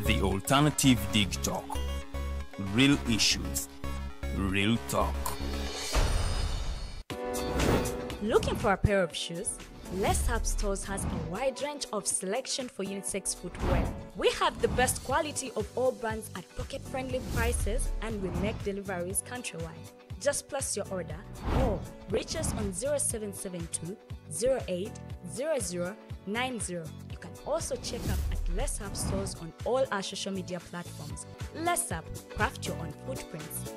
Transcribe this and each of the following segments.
The Alternative Dig Talk. Real issues, real talk. Looking for a pair of shoes? Les Up Stores has a wide range of selection for unisex footwear. We have the best quality of all brands at pocket-friendly prices, and we make deliveries countrywide. Just place your order or reach us on 0772 08 0090. You can also check up at Les Up Stores on all our social media platforms. Les Up, craft your own footprints.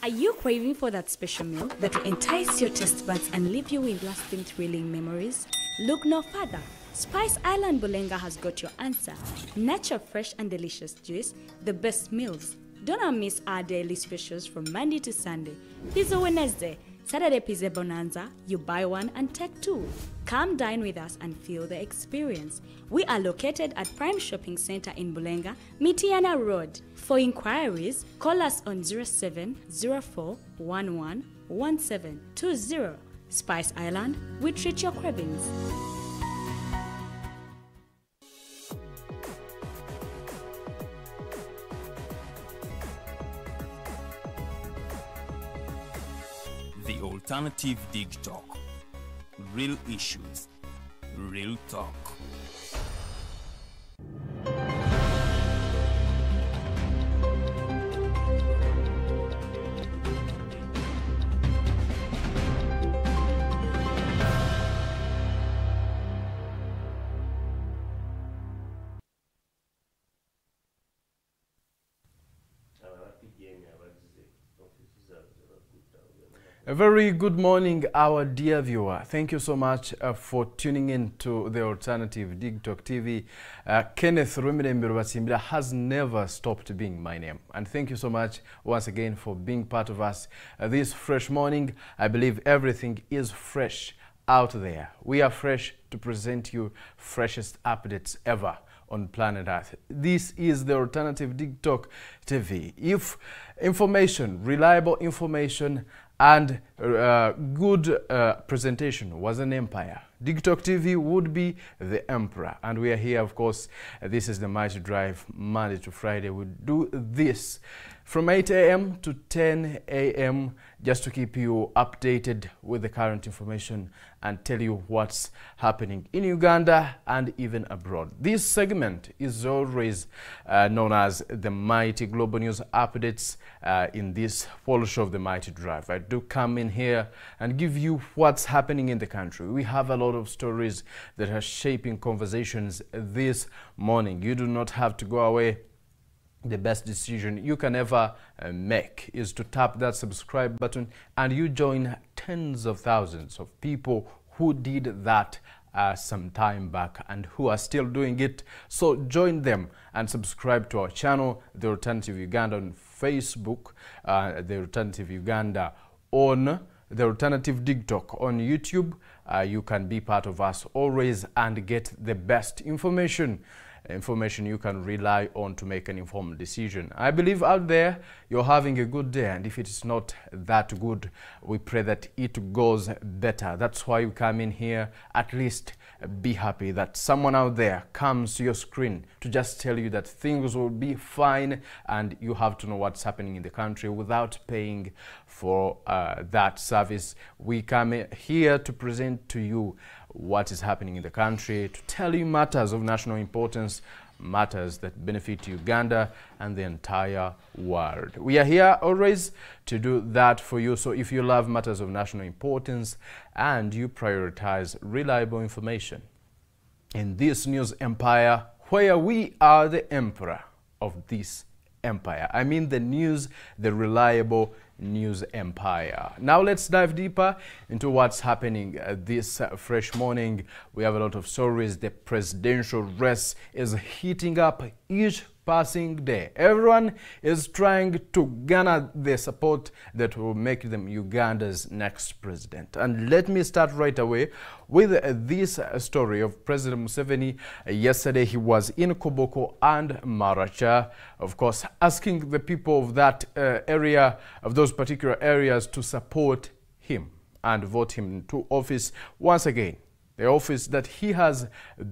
Are you craving for that special meal that will entice your taste buds and leave you with lasting thrilling memories? Look no further. Spice Island Bulenga has got your answer. Natural, fresh and delicious juice, the best meals. Don't miss our daily specials from Monday to Sunday. Pizza Wednesday, Saturday Pizza Bonanza, you buy one and take two. Come dine with us and feel the experience. We are located at Prime Shopping Center in Bulenga, Mitiana Road. For inquiries, call us on 0704 11 1720. Spice Island, we treat your cravings. The Alternative Dig Talk. Real issues, real talk. A very good morning, our dear viewer. Thank you so much for tuning in to the Alternative Dig Talk TV. Kenneth Mirembe has never stopped being my name. And thank you so much once again for being part of us this fresh morning. I believe everything is fresh out there. We are fresh to present you freshest updates ever on planet Earth. This is the Alternative Dig Talk TV. If information, reliable information, and good presentation was an empire, Dig Talk TV would be the emperor. And we are here, of course. This is the Mighty Drive, Monday to Friday. We do this from 8 a.m. to 10 a.m. just to keep you updated with the current information and tell you what's happening in Uganda and even abroad. This segment is always known as the Mighty Global News Updates in this full show of the Mighty Drive. I do come in here and give you what's happening in the country. We have a lot of stories that are shaping conversations this morning. You do not have to go away. The best decision you can ever make is to tap that subscribe button and you join tens of thousands of people who did that some time back and who are still doing it. So join them and subscribe to our channel, The Alternative Uganda, on Facebook, The Alternative Uganda on The Alternative Dig Talk on YouTube. You can be part of us always and get the best information you can rely on to make an informed decision. I believe out there you're having a good day, and if it's not that good, we pray that it goes better. That's why you come in here. At least be happy that someone out there comes to your screen to just tell you that things will be fine, and you have to know what's happening in the country without paying for that service. We come here to present to you what is happening in the country, to tell you matters of national importance, matters that benefit Uganda and the entire world. We are here always to do that for you. So if you love matters of national importance and you prioritize reliable information in this news empire, where we are the emperor of this empire. I mean the news, the reliable news empire. Now let's dive deeper into what's happening this fresh morning. We have a lot of stories. The presidential race is heating up each passing day. Everyone is trying to garner the support that will make them Uganda's next president. And let me start right away with this story of President Museveni. Yesterday he was in Koboko and Maracha, of course, asking the people of that area, of those particular areas, to support him and vote him into office once again. the office that he has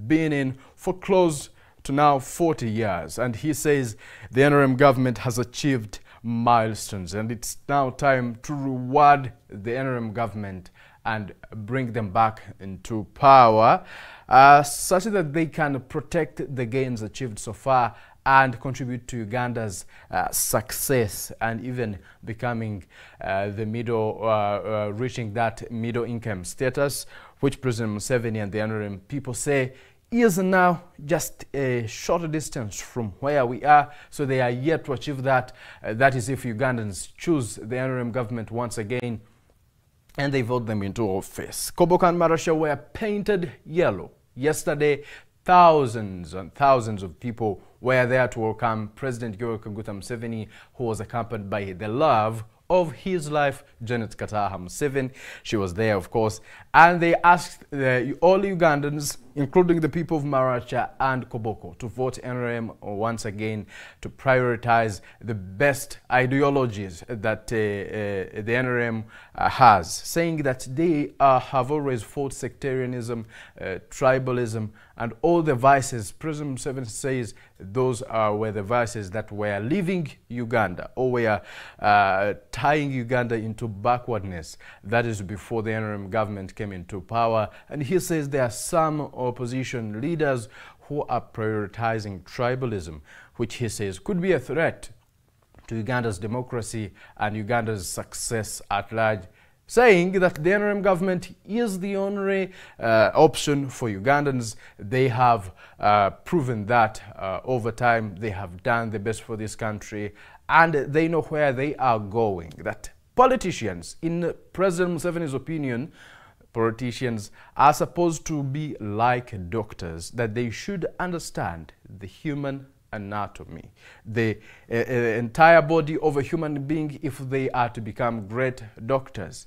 been in for close to now 40 years. And he says the NRM government has achieved milestones, and it's now time to reward the NRM government and bring them back into power, such that they can protect the gains achieved so far and contribute to Uganda's success and even becoming reaching that middle income status, which President Museveni and the NRM people say is now just a short distance from where we are. So they are yet to achieve that. That is if Ugandans choose the NRM government once again and they vote them into office. Koboko and Marasha were painted yellow. Yesterday, thousands and thousands of people were there to welcome President Yoweri Kaguta Museveni, who was accompanied by the love of his life, Janet Kataha Museveni. She was there, of course, and they asked all Ugandans, including the people of Maracha and Koboko, to vote NRM once again to prioritize the best ideologies that the NRM has, saying that they have always fought sectarianism, tribalism, and all the vices. President Museveni says those were the vices that were leaving Uganda, or were tying Uganda into backwardness. That is before the NRM government came into power. And he says there are some opposition leaders who are prioritizing tribalism, which he says could be a threat to Uganda's democracy and Uganda's success at large, saying that the NRM government is the only option for Ugandans. They have proven that over time. They have done the best for this country, and they know where they are going. That politicians, in President Museveni's opinion, politicians are supposed to be like doctors, that they should understand the human anatomy, the entire body of a human being, if they are to become great doctors.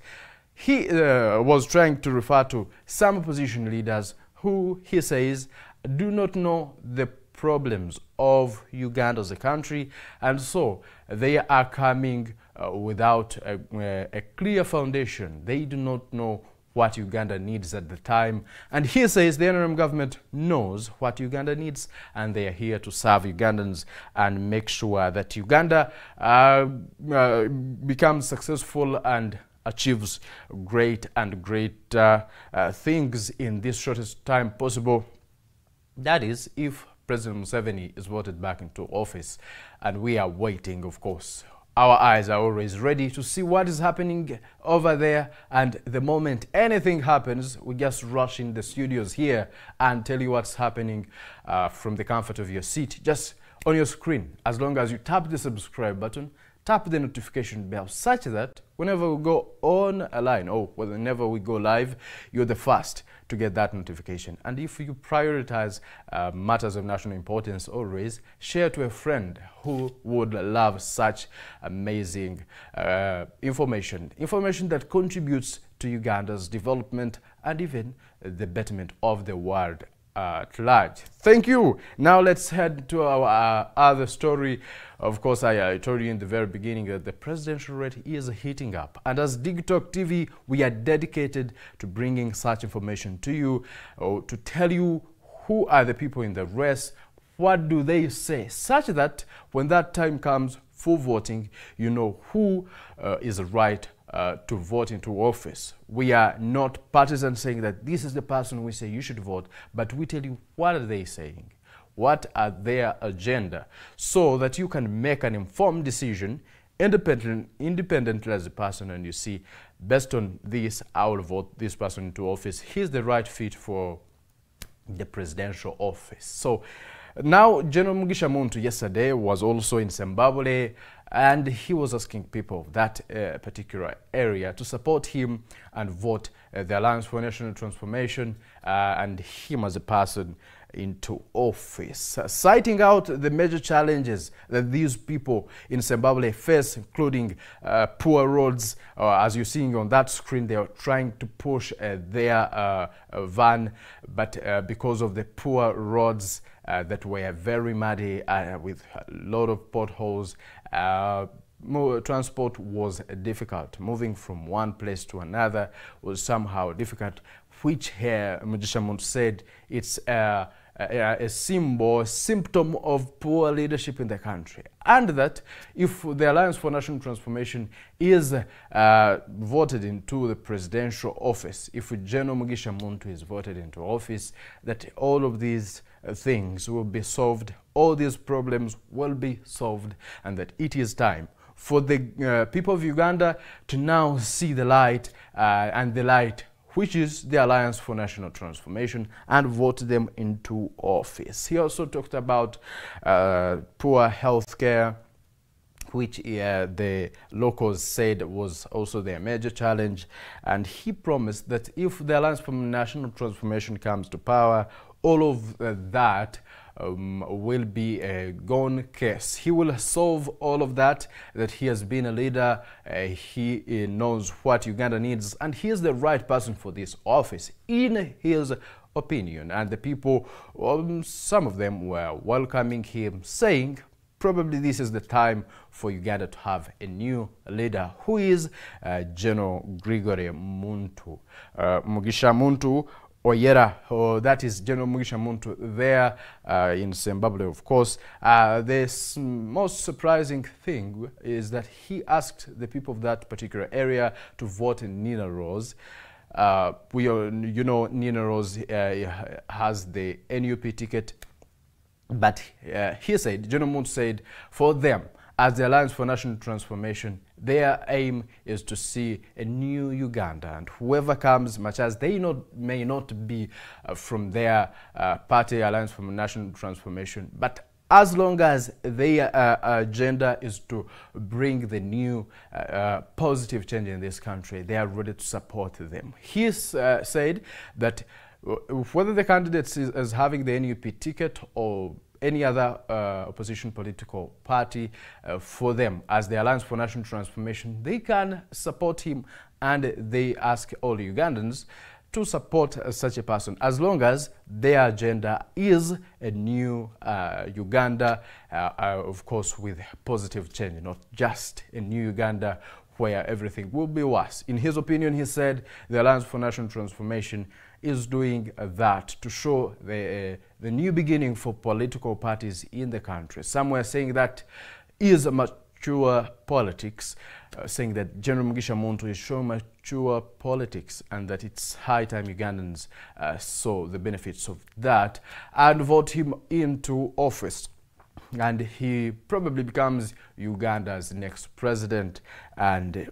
He was trying to refer to some opposition leaders who, he says, do not know the problems of Uganda as a country, and so they are coming without a clear foundation. They do not know what Uganda needs at the time. And he says the NRM government knows what Uganda needs, and they are here to serve Ugandans and make sure that Uganda becomes successful and achieves great things in this shortest time possible. That is, if President Museveni is voted back into office. And we are waiting, of course. Our eyes are always ready to see what is happening over there, and the moment anything happens, we just rush in the studios here and tell you what's happening from the comfort of your seat, just on your screen. As long as you tap the subscribe button, tap the notification bell, such that whenever we go on a line or whenever we go live, you're the first to get that notification. And if you prioritize matters of national importance, always share to a friend who would love such amazing information that contributes to Uganda's development and even the betterment of the world at large. Thank you. Now let's head to our other story. Of course, I told you in the very beginning that the presidential rate is heating up. And as DigTalk TV, we are dedicated to bringing such information to you, to tell you who are the people in the race, what do they say, such that when that time comes for voting, you know who is right to vote into office. We are not partisan saying that this is the person we say you should vote, but we tell you what are they saying, what are their agenda, so that you can make an informed decision independently as a person, and you see, based on this, I will vote this person into office. He's the right fit for the presidential office. So now, General Mugisha Muntu yesterday was also in Zimbabwe, and he was asking people of that particular area to support him and vote the Alliance for National Transformation and him as a person into office, citing out the major challenges that these people in Zimbabwe face, including poor roads. As you're seeing on that screen, they are trying to push their van, but because of the poor roads that were very muddy with a lot of potholes, transport was difficult. Moving from one place to another was somehow difficult, which Mugisha Muntu said it's a symptom of poor leadership in the country, and that if the Alliance for National Transformation is voted into the presidential office, if General Mugisha Muntu is voted into office, that all of these things will be solved, all these problems will be solved, and that it is time for the people of Uganda to now see the light, and the light which is the Alliance for National Transformation, and vote them into office. He also talked about poor health care, which the locals said was also their major challenge, and he promised that if the Alliance for National Transformation comes to power, all of that will be a gone case. He will solve all of that he has been a leader, he knows what Uganda needs, and he is the right person for this office, in his opinion. And the people, some of them were welcoming him, saying probably this is the time for Uganda to have a new leader, who is General Gregory Muntu. Mugisha Muntu Oyera, that is General Mugisha Muntu there in Zimbabwe, of course. The most surprising thing is that he asked the people of that particular area to vote in Nina Rose. You know, Nina Rose has the NUP ticket, but he said, General Muntu said, for them, as the Alliance for National Transformation, their aim is to see a new Uganda, and whoever comes, much as they may not be from their party, Alliance for National Transformation, but as long as their agenda is to bring the new positive change in this country, they are ready to support them. He said that whether the candidate is having the NUP ticket or any other opposition political party, for them, as the Alliance for National Transformation, they can support him, and they ask all Ugandans to support such a person, as long as their agenda is a new Uganda, of course, with positive change, not just a new Uganda where everything will be worse. In his opinion, he said the Alliance for National Transformation is doing that to show the new beginning for political parties in the country. Some were saying that is mature politics, saying that General Mugisha Muntu is showing mature politics, and that it's high time Ugandans saw the benefits of that and vote him into office. And he probably becomes Uganda's next president, and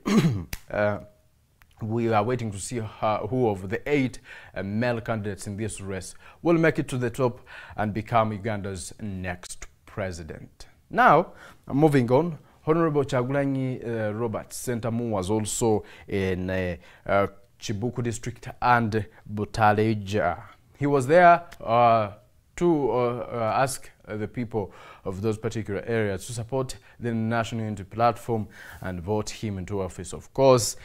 we are waiting to see who of the 8 male candidates in this race will make it to the top and become Uganda's next president. Now, moving on, Honorable Kyagulanyi Robert Sentamu was also in Kibuku district and Butaleja. He was there to ask the people of those particular areas to support the National Unity Platform and vote him into office. Of course,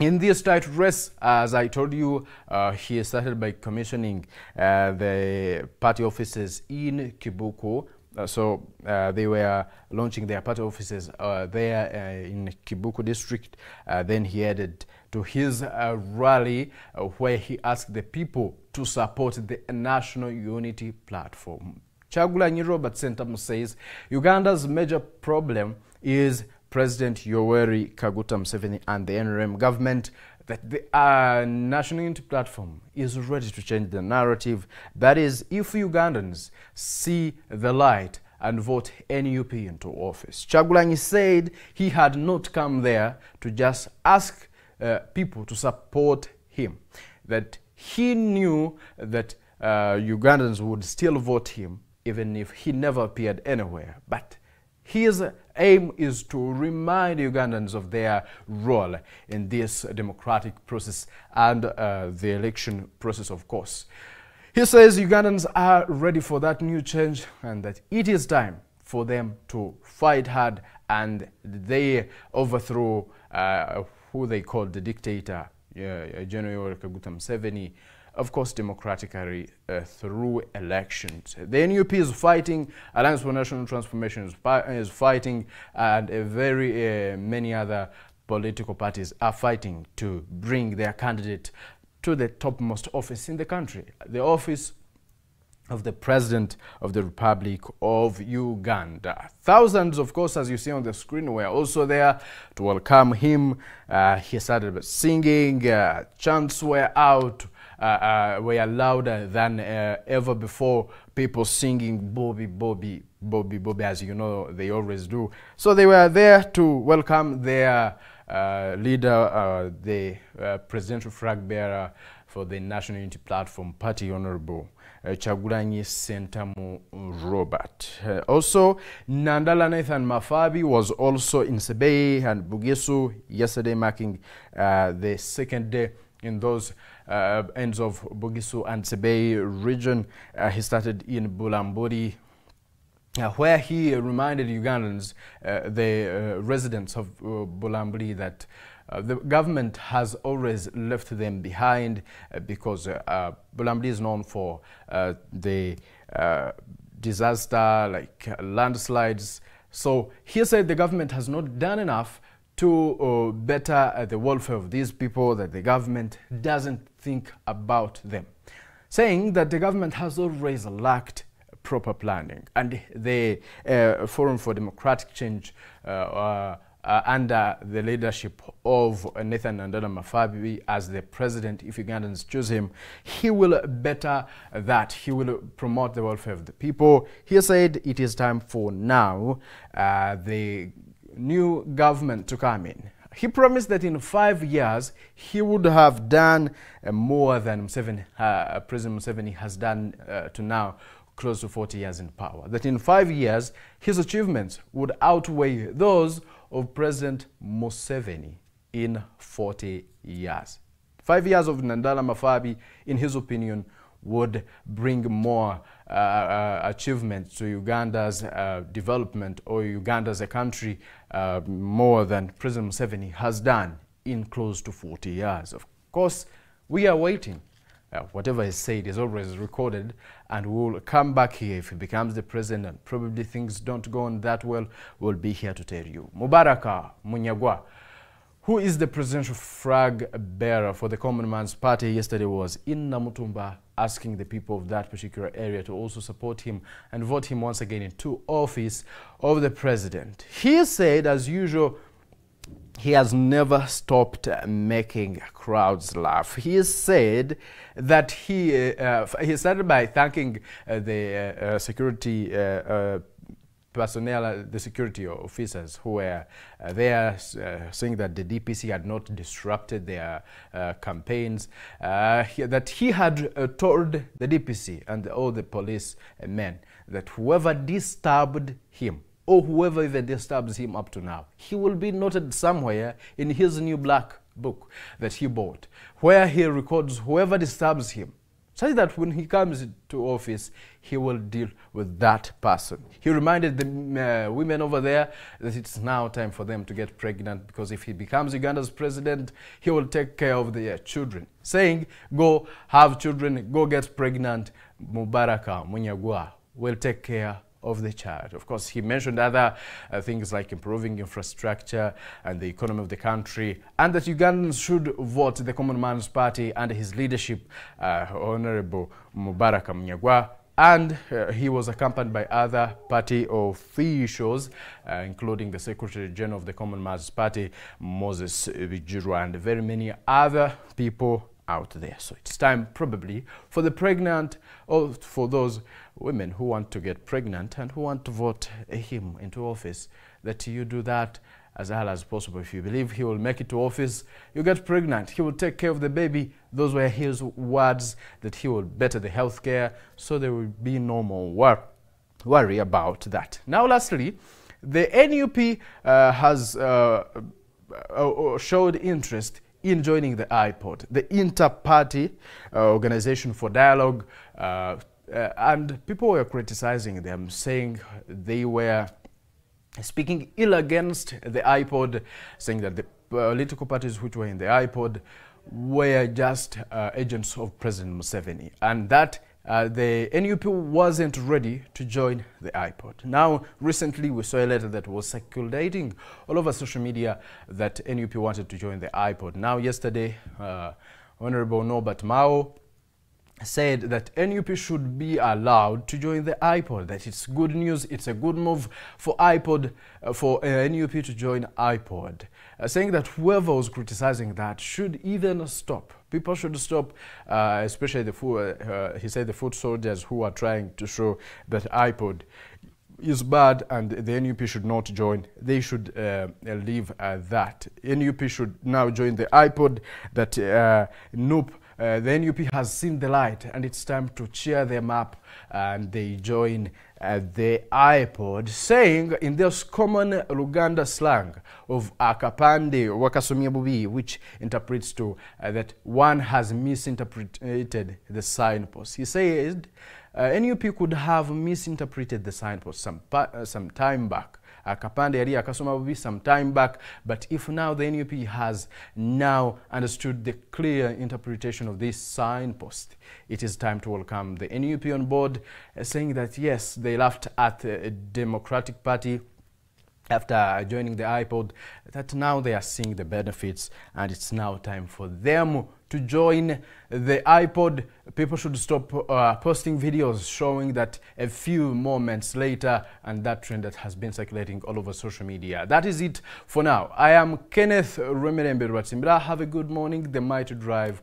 in this tight race, as I told you, he started by commissioning the party offices in Kibuku. So they were launching their party offices there in Kibuku district. Then he headed to his rally where he asked the people to support the National Unity Platform. Kyagulanyi Robert Sentamu says Uganda's major problem is President Yoweri Kaguta Museveni and the NRM government, that the National Unity Platform is ready to change the narrative. That is, if Ugandans see the light and vote NUP into office. Kyagulanyi said he had not come there to just ask people to support him, that he knew that Ugandans would still vote him even if he never appeared anywhere. But his aim is to remind Ugandans of their role in this democratic process and the election process, of course. He says Ugandans are ready for that new change, and that it is time for them to fight hard and they overthrow who they call the dictator, General Kaguta Museveni, of course, democratically through elections. The NUP is fighting, Alliance for National Transformation is fighting, and very many other political parties are fighting to bring their candidate to the topmost office in the country, the office of the President of the Republic of Uganda. Thousands, of course, as you see on the screen, were also there to welcome him. He started singing, chants were out, were louder than ever before, people singing Bobby, Bobby, Bobby, Bobby, as you know, they always do. So they were there to welcome their leader, the presidential flag bearer for the National Unity Platform Party, Honorable Chagulanyi Sentamu Robert. Also, Nandala Nathan Mafabi was also in Sebei and Bugesu yesterday, marking the second day in those ends of Bugesu and Sebei region. He started in Bulamburi, where he reminded Ugandans, the residents of Bulamburi, that the government has always left them behind because Bulamburi is known for the disaster like landslides. So he said the government has not done enough to better the welfare of these people, that the government doesn't think about them, saying that the government has always lacked proper planning. And the Forum for Democratic Change under the leadership of Nathan Nandala Mafabi as the president, if Ugandans choose him, he will better that. He will promote the welfare of the people. He said it is time for now the new government to come in. He promised that in 5 years he would have done more than President Museveni has done to now, close to 40 years in power. That in 5 years his achievements would outweigh those of President Museveni in 40 years. 5 years of Nandala Mafabi, in his opinion, would bring more achievements to Uganda's development, or Uganda as a country, more than President Museveni has done in close to 40 years. Of course, we are waiting. Whatever is said is always recorded, and we'll come back here if he becomes the president and probably things don't go on that well. We'll be here to tell you. Mubaraka Munyagwa, who is the presidential flag bearer for the Common Man's Party, yesterday was in Namutumba asking the people of that particular area to also support him and vote him once again into office of the president. He said, as usual, he has never stopped making crowds laugh. He said that he started by thanking the security personnel, the security officers who were there, saying that the DPC had not disrupted their campaigns, that he had told the DPC and all the police men that whoever disturbed him, or whoever even disturbs him up to now, he will be noted somewhere in his new black book that he bought, where he records whoever disturbs him, such that when he comes to office, he will deal with that person. He reminded the women over there that it's now time for them to get pregnant, because if he becomes Uganda's president, he will take care of their children, saying, go have children, go get pregnant, Mubaraka Munyagwa will take care of the child. Of course, he mentioned other things like improving infrastructure and the economy of the country, and that Ugandans should vote the Common Man's Party under his leadership, Honorable Mubaraka Munyagwa. And he was accompanied by other party officials, including the Secretary General of the Common Man's Party, Moses Bijirwa, and very many other people out there. So it's time probably for the pregnant, or for those women who want to get pregnant and who want to vote him into office, that you do that as early as possible. If you believe he will make it to office, you get pregnant, he will take care of the baby. Those were his words, that he will better the health care, so there will be no more worry about that. Now lastly, the NUP has showed interest in joining the IPOD, the Inter-Party Organization for Dialogue, and people were criticizing them, saying they were speaking ill against the IPOD, saying that the political parties which were in the IPOD were just agents of President Museveni, and that the NUP wasn't ready to join the IPOD. Now, recently we saw a letter that was circulating all over social media that NUP wanted to join the IPOD. Now, yesterday, Honorable Norbert Mao, said that NUP should be allowed to join the iPod, that it's good news, it's a good move for NUP to join iPod, saying that whoever was criticizing that should even stop. People should stop, especially he said the foot soldiers who are trying to show that iPod is bad and the NUP should not join. They should leave that. NUP should now join the iPod, that the NUP has seen the light and it's time to cheer them up, and they join the iPod, saying in this common Luganda slang of akapande wakasomia bubi, which interprets to that one has misinterpreted the signpost. He said NUP could have misinterpreted the signpost some time back. Akapande yali akasoma bubi some time back, but if now the NUP has now understood the clear interpretation of this signpost, it is time to welcome the NUP on board, saying that yes, they laughed at the Democratic Party after joining the iPod, that now they are seeing the benefits and it's now time for them to join the iPod. People should stop posting videos showing that a few moments later, and that trend that has been circulating all over social media. That is it for now. I am Kenneth Mirembe. Have a good morning. The Mighty Drive.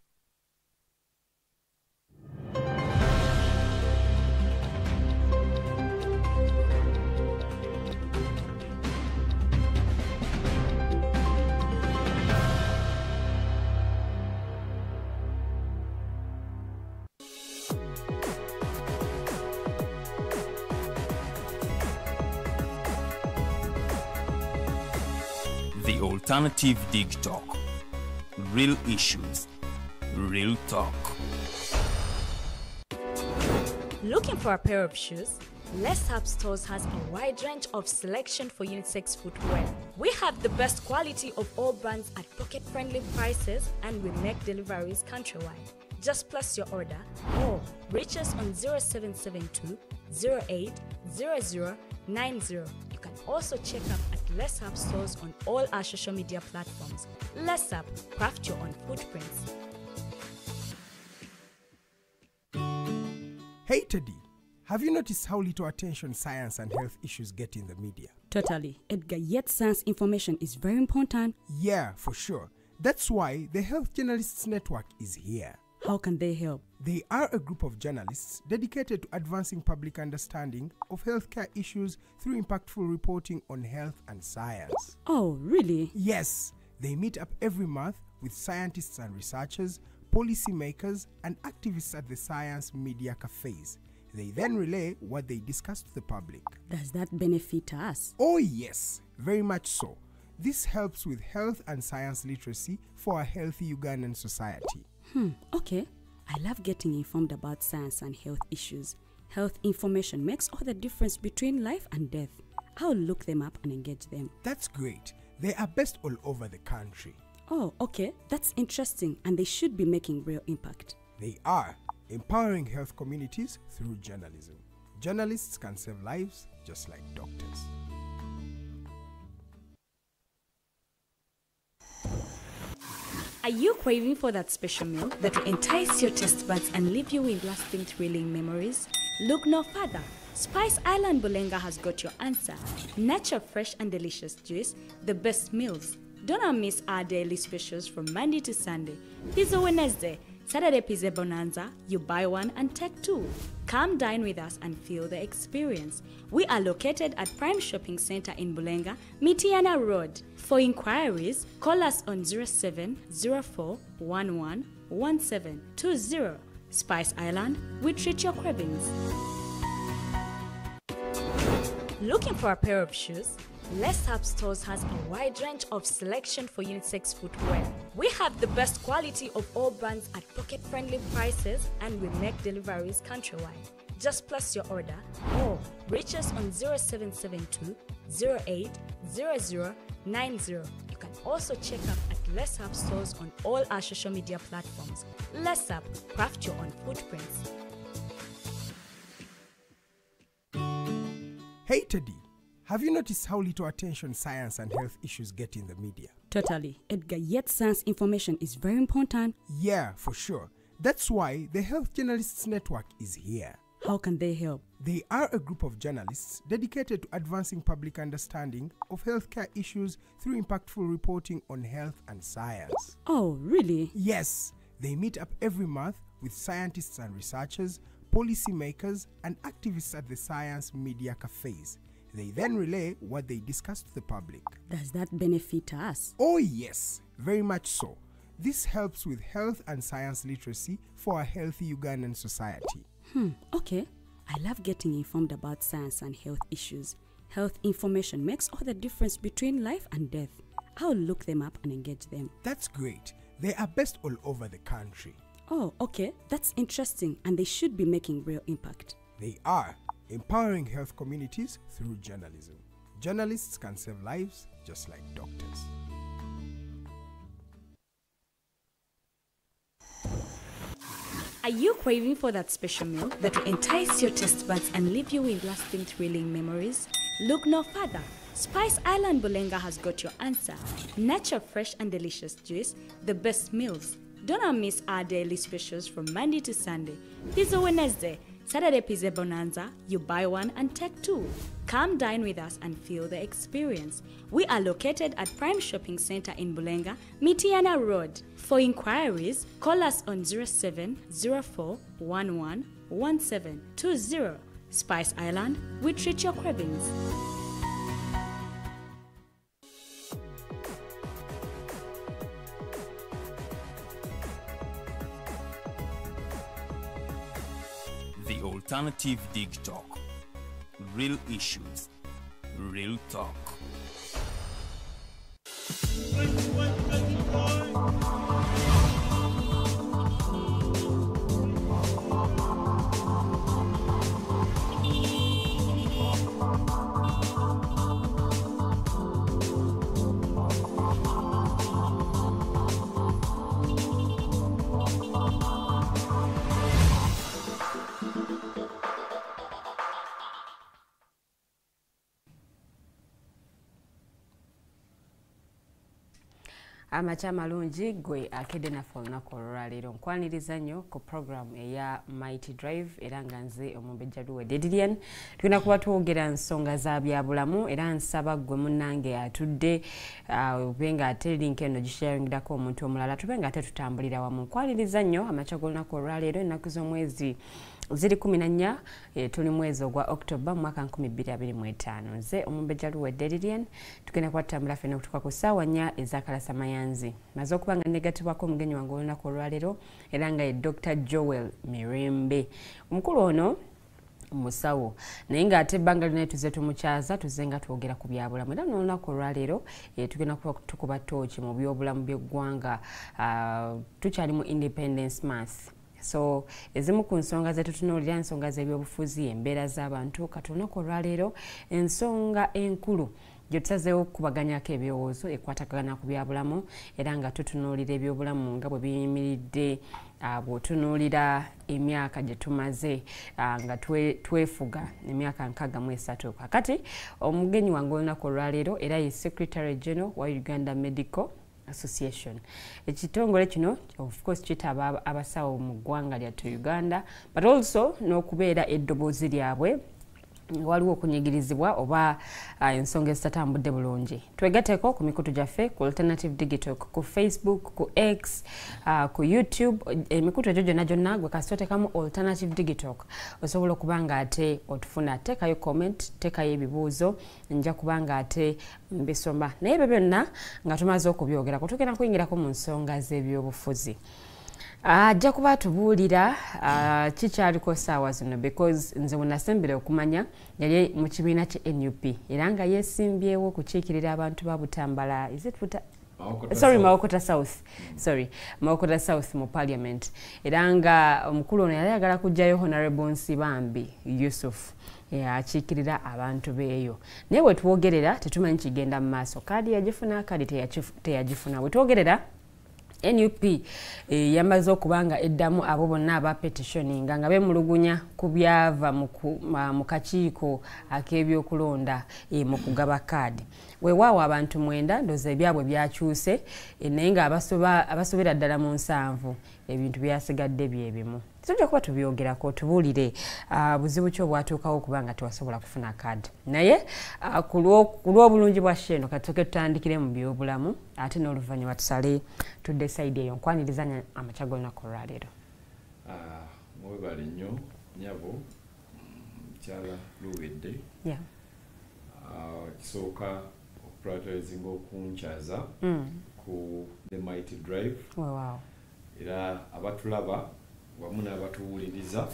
The Alternative Dig Talk. Real issues, real talk. Looking for a pair of shoes? Less Up Stores has a wide range of selection for unisex footwear. We have the best quality of all brands at pocket-friendly prices, and we make deliveries countrywide. Just place your order or reach us on 0772 08 0090. You can also check up at Less Up Stores on all our social media platforms. Less Up, craft your own footprints. Hey Teddy, have you noticed how little attention science and health issues get in the media? Totally, Edgar, yet science information is very important. Yeah, for sure. That's why the Health Journalists Network is here. How can they help? They are a group of journalists dedicated to advancing public understanding of healthcare issues through impactful reporting on health and science. Oh, really? Yes, they meet up every month with scientists and researchers, policymakers, and activists at the science media cafes. They then relay what they discuss to the public. Does that benefit us? Oh yes, very much so. This helps with health and science literacy for a healthy Ugandan society. Okay. I love getting informed about science and health issues. Health information makes all the difference between life and death. I'll look them up and engage them. That's great. They are based all over the country. Oh, okay. That's interesting, and they should be making real impact. They are empowering health communities through journalism. Journalists can save lives just like doctors. Are you craving for that special meal that will entice your taste buds and leave you with lasting, thrilling memories? Look no further. Spice Island Bulenga has got your answer. Natural, fresh and delicious juice, the best meals. Don't miss our daily specials from Monday to Sunday. Pizza Wednesday, Saturday Pizza Bonanza, you buy one and take two. Come dine with us and feel the experience. We are located at Prime Shopping Center in Bulenga, Mitiana Road. For inquiries, call us on 0704 11 1720. Spice Island, we treat your cravings. Looking for a pair of shoes? Less Up Stores has a wide range of selection for unisex footwear. We have the best quality of all brands at pocket-friendly prices, and we make deliveries countrywide. Just place your order or reach us on 0772 08 0090. You can also check up at Less Up Stores on all our social media platforms. Less Up, craft your own footprints. Hey Teddy, have you noticed how little attention science and health issues get in the media? Totally, Edgar, yet science information is very important. Yeah, for sure. That's why the Health Journalists Network is here. How can they help? They are a group of journalists dedicated to advancing public understanding of healthcare issues through impactful reporting on health and science. Oh, really? Yes, they meet up every month with scientists and researchers, policymakers, and activists at the science media cafes. They then relay what they discuss to the public. Does that benefit us? Oh yes, very much so. This helps with health and science literacy for a healthy Ugandan society. Okay. I love getting informed about science and health issues. Health information makes all the difference between life and death. I'll look them up and engage them. That's great. They are based all over the country. Oh, okay. That's interesting, and they should be making real impact. They are empowering health communities through journalism. Journalists can save lives just like doctors. Are you craving for that special meal that will entice your taste buds and leave you with lasting, thrilling memories? Look no further. Spice Island Bulenga has got your answer. Natural, fresh and delicious juice, the best meals. Don't miss our daily specials from Monday to Sunday. Pizza Wednesday, Saturday Pizza Bonanza, you buy one and take two. Come dine with us and feel the experience. We are located at Prime Shopping Center in Bulenga, Mitiana Road. For inquiries, call us on 0704111720. Spice Island, we treat your cravings. The Alternative Dig Talk. Real issues, real talk. Amacha malungi gwe akedde naffe olunaku olwaleero nkwaniriza nnyo ku program eya Mighty Drive era nga nze omumbejja Luwedde Lilian tugenda kuba twogera nsonga za byabulamu era nsaba gwe munnange atudde ube nga ate link eno gisharingirako omuntu omulala tube nga ate tutambulira wamu nkwaniriza nnyo amacha g'olunaku olwaleero ennaku z'omwezi ziri 14 tuli mwezi ogwa October mwaka 2025 nze omumbejja Luwedde Lilian tugenda kwatambula ffenna okutuuka ku ssaawa 4 ezakalasa mayanzi maze okuba nga negatibwako omugenyi wange olunaku olwaleero era nga ye Dr. Joel Mirembe omukulu ono musawo naye nga ate ebbanga linaye tuze tumukyaza tuze nga twogera ku byabulamu era n'olunaku olwaleero tugenda kuba tukuba tooki mu byobulamu by'eggwanga tukyali mu Independence Month. So ezimu ku nsonga zetu tutunuulira ensonga z'ebyobufuzi embeera z'abantu kati olunaku olwaleero ensonga enkulu gye tusazeewo okukubaganyako ebirowoozo ekwatagana ku byabulamu era nga tutunuulira ebyobulamu nga bwe biyimiridde bw'otunuulira emyaka gye tumaze nga twefuga emyaka 63 kakati omugenyi wange olunaku olwaleero era ye Secretary General wa Uganda Medical Association. Ekitongole kino of course kitaba abasawo mu ggwanga lyattu Uganda but also n'okubeera eddoboozi lyabwe waliwo okunyigirizibwa oba ensonga ezitatambudde bulungi. Twegatteko ku mikutu gyaffe ku Alternative Digital ku Facebook, ku X, ku YouTube, emikutu egyo gyonna gwe kasita otekamu Alternative Digital osobola okuba nga ate otufuna. Teekayo comment, teekayo ebibuuzo, nja kuba nga ate mbisoma. Naye ebyo byonna nga tumaze okubyogera tugenda kuyingirako mu nsonga z'ebyobufuzi. Ajja kuba tubuulira kikyaliko ssaawa zino because nze wenasembera okumanya yali mu kibiina kye NUP era nga yeesimbyewo okukiikirira abantu ba Butambala Mawokota South mu Parliament era nga omukulu ono yali ayagala kujjayo Honorable Nsibambi Yusuf akiikirira abantu beeyo naye wetwogerera tetumanyi kigenda mu maaso kaadi yagifuna kaadi teyagifuna wetwogerera NUP yamaze okubanga eddamu abo bonna aba petitioninga nga bemulugunya ku byava mu kakiiko ak'ebyokulonda mu kugaba kaadi. Weewaawo abantu 9 ndowooza ebyabwe byakyuse naye nga abasobera ddala mu 7 ebintu byasigadde byebimu. Tujja kuba tubyogerako tubuulire buzibu ki obwatuukawo okubanga tewasobola kufuna kaadi. Naye ku lw'obulungi bwa Sheno katuke tutandikire mu byobulamu ate n'oluvannyuma tusale tudde sayidi eyo nkwanirizanya amakya g'olunaku olwaleero. Mwebale nnyo nyabo mukyala Luwedde. Kisooka okupratizing okunkyaza ku the Mighty Drive. Wow. Era abatulaba wamu n'abatuwuliriza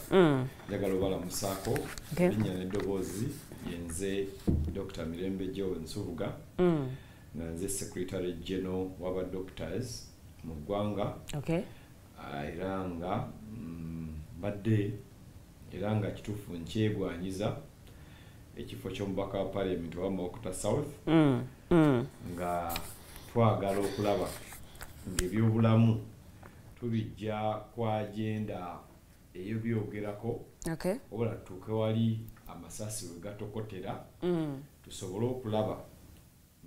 njagala obalamusaako linnya n'eddoboozi yenze Dr. Mirembe Nsubuga nga nze Secretary General w'aba Doctors mu ggwanga era nga badde era nga kituufu nkyegwanyiza ekifo ky'omubaka wa Parliament wa Mawokota South nga twagala okulaba ng'ebyobulamu tubijja kwa agenda eyo byogerako obula tuuke wali amasasi we gatokotera tusobole okulaba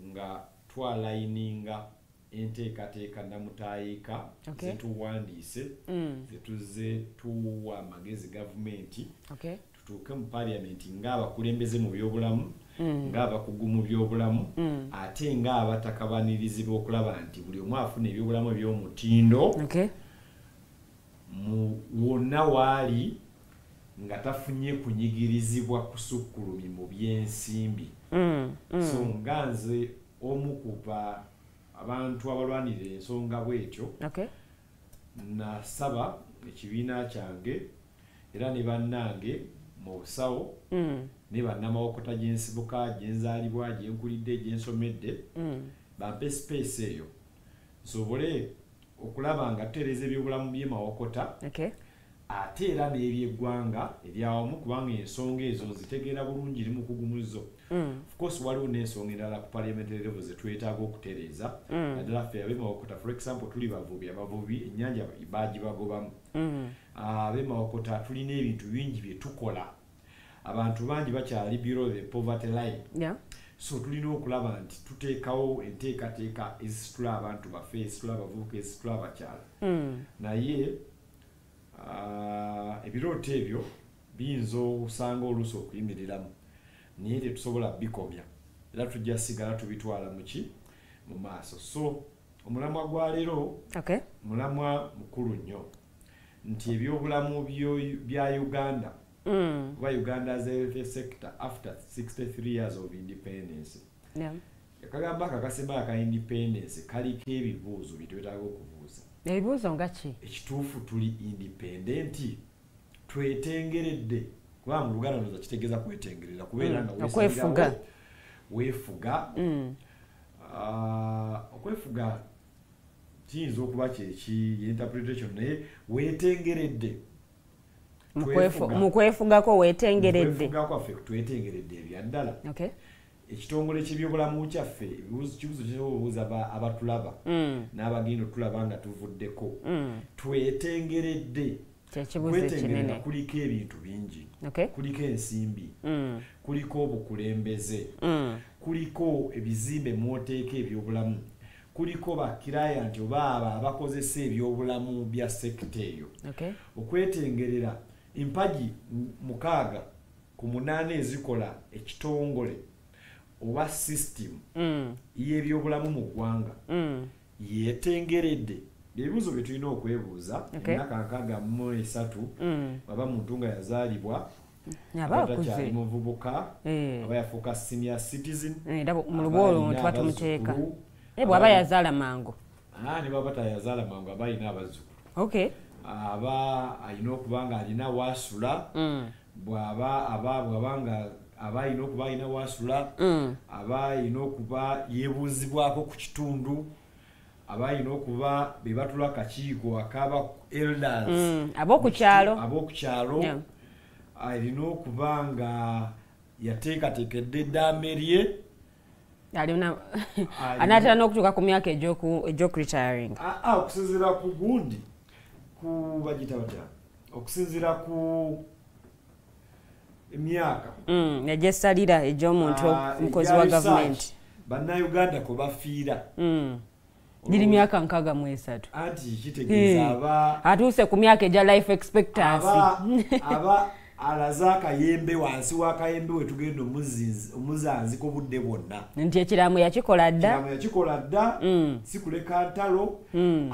nga twalayininga enteekateeka namutayiika zetuwandiise zetuze tuwa amagezi gavumenti tutuuke mu Parliament ng'abakulembeze mu byobulamu ng'abakugu mu byobulamu ate ng'abatakabanirizibwa okulaba nti buli omu afuna ebyobulamu eby'omutindo wonna waali nga tafunye kunyigirizibwa kusukkulumi mu byensimbi. So nga nze omu ku abantu abalwanirira ensonga bw'etyo nasaba ekibiina kyange era ne bannange mu busawo ne bannamawokota gyensibuka gyenzaalibwa gyenkulidde gyensomedde bampe space eyo nsobole okulaba nga tutereeza ebyobulamu by'emawokota ate era n'ebyeggwanga eryawamu kubanga ensonga ezo nzitegeera bulungi eri mu kugumuzo. Of course waliwo n'ensonga endala ku parliamentary level zetwetaaga okutereeza naddala ffe ab'emawokota for example tuli abavubi ennyanja baagibagobamu. Ab'emawokota tulina ebintu bingi bye tukola abantu bangi bakyali below the poverty line. So tulina okulaba nti tuteekawo enteekateeka ezisitula abantu baffe ezisitula abavubuka ezisitula abakyala naye ebirooto ebyo biyinza okusanga oluusi okuyimiriramu naye tetusobola bikomya era tujja sigala tubitwala mu maaso. So omulamwa gwa leero mulamwa mukulu nnyo nti ebyobulamu bya Uganda kuba Uganda's health sector after 63 years of independence akagamba akakasemba aka independence kaliko ebibuuzo byetwetaaga okubuuza. Ebibuuzo nga ki? Ekituufu tuli independent twetengeredde kuba mu Luganda ndoza kitegeeza kwetengerera kubeera nga weefuga okwefuga kiyinza okuba kyeki interpretation naye weetengeredde mu kwefugako weetengeredde kwefuga kwaffe twetengeredde ebyaddala. Ekitongole ky'ebyobulamu kyaffe kibuuzo kyobuuza abatulaba n'abagenda otulaba nga tuvuddeko twetengeredde. Kwetengerera kuliko ebintu bingi kuliko ensimbi kuliko obukulembeze kuliko ebizimbe mwoteeka ebyobulamu kuliko bakirayant oba abo abakozesa ebyobulamu bya sekita eyo. Okwetengerera empagi 6 ku 8 ezikola ekitongole oba system y'ebyobulamu mu ggwanga yeetengeredde. Ebibuuzo bye tulina okwebuuza emyaka 63 baba muntu nga yazaalibwa abatakyali muvubuka aba yafuuka senior citizen mu luboolo tuba tumuteeka bw'aba yazaala mangu ne baba tayazaala mangu aba alina abazzukulu aba alina okuba nga alina waasula bw'aba nga aba alina okuba alina waasula aba alina okuba yeebuuzibwako ku kitundu aba alina okuba be batula akakiiko akaba elders ab'okukyalo alina okuba nga yateekateekedde eddaame lye alina anatera n'okutuuka ku myaka egy'okuretiring. Okusinziira ku gundi ku bagita batya okusinziira ku emyaka egyesalira egy'omuntu omukozi wa gavumenti bannayuganda kwe bafiira giri myaka 63 anti kitegeeza atuuse ku myaka egya life expectancy aba alaza akayembe wansi w'akayembe we tugenda omuzanzika obudde bwonna nti ekiraamo yakikola dda si kuleka ntalo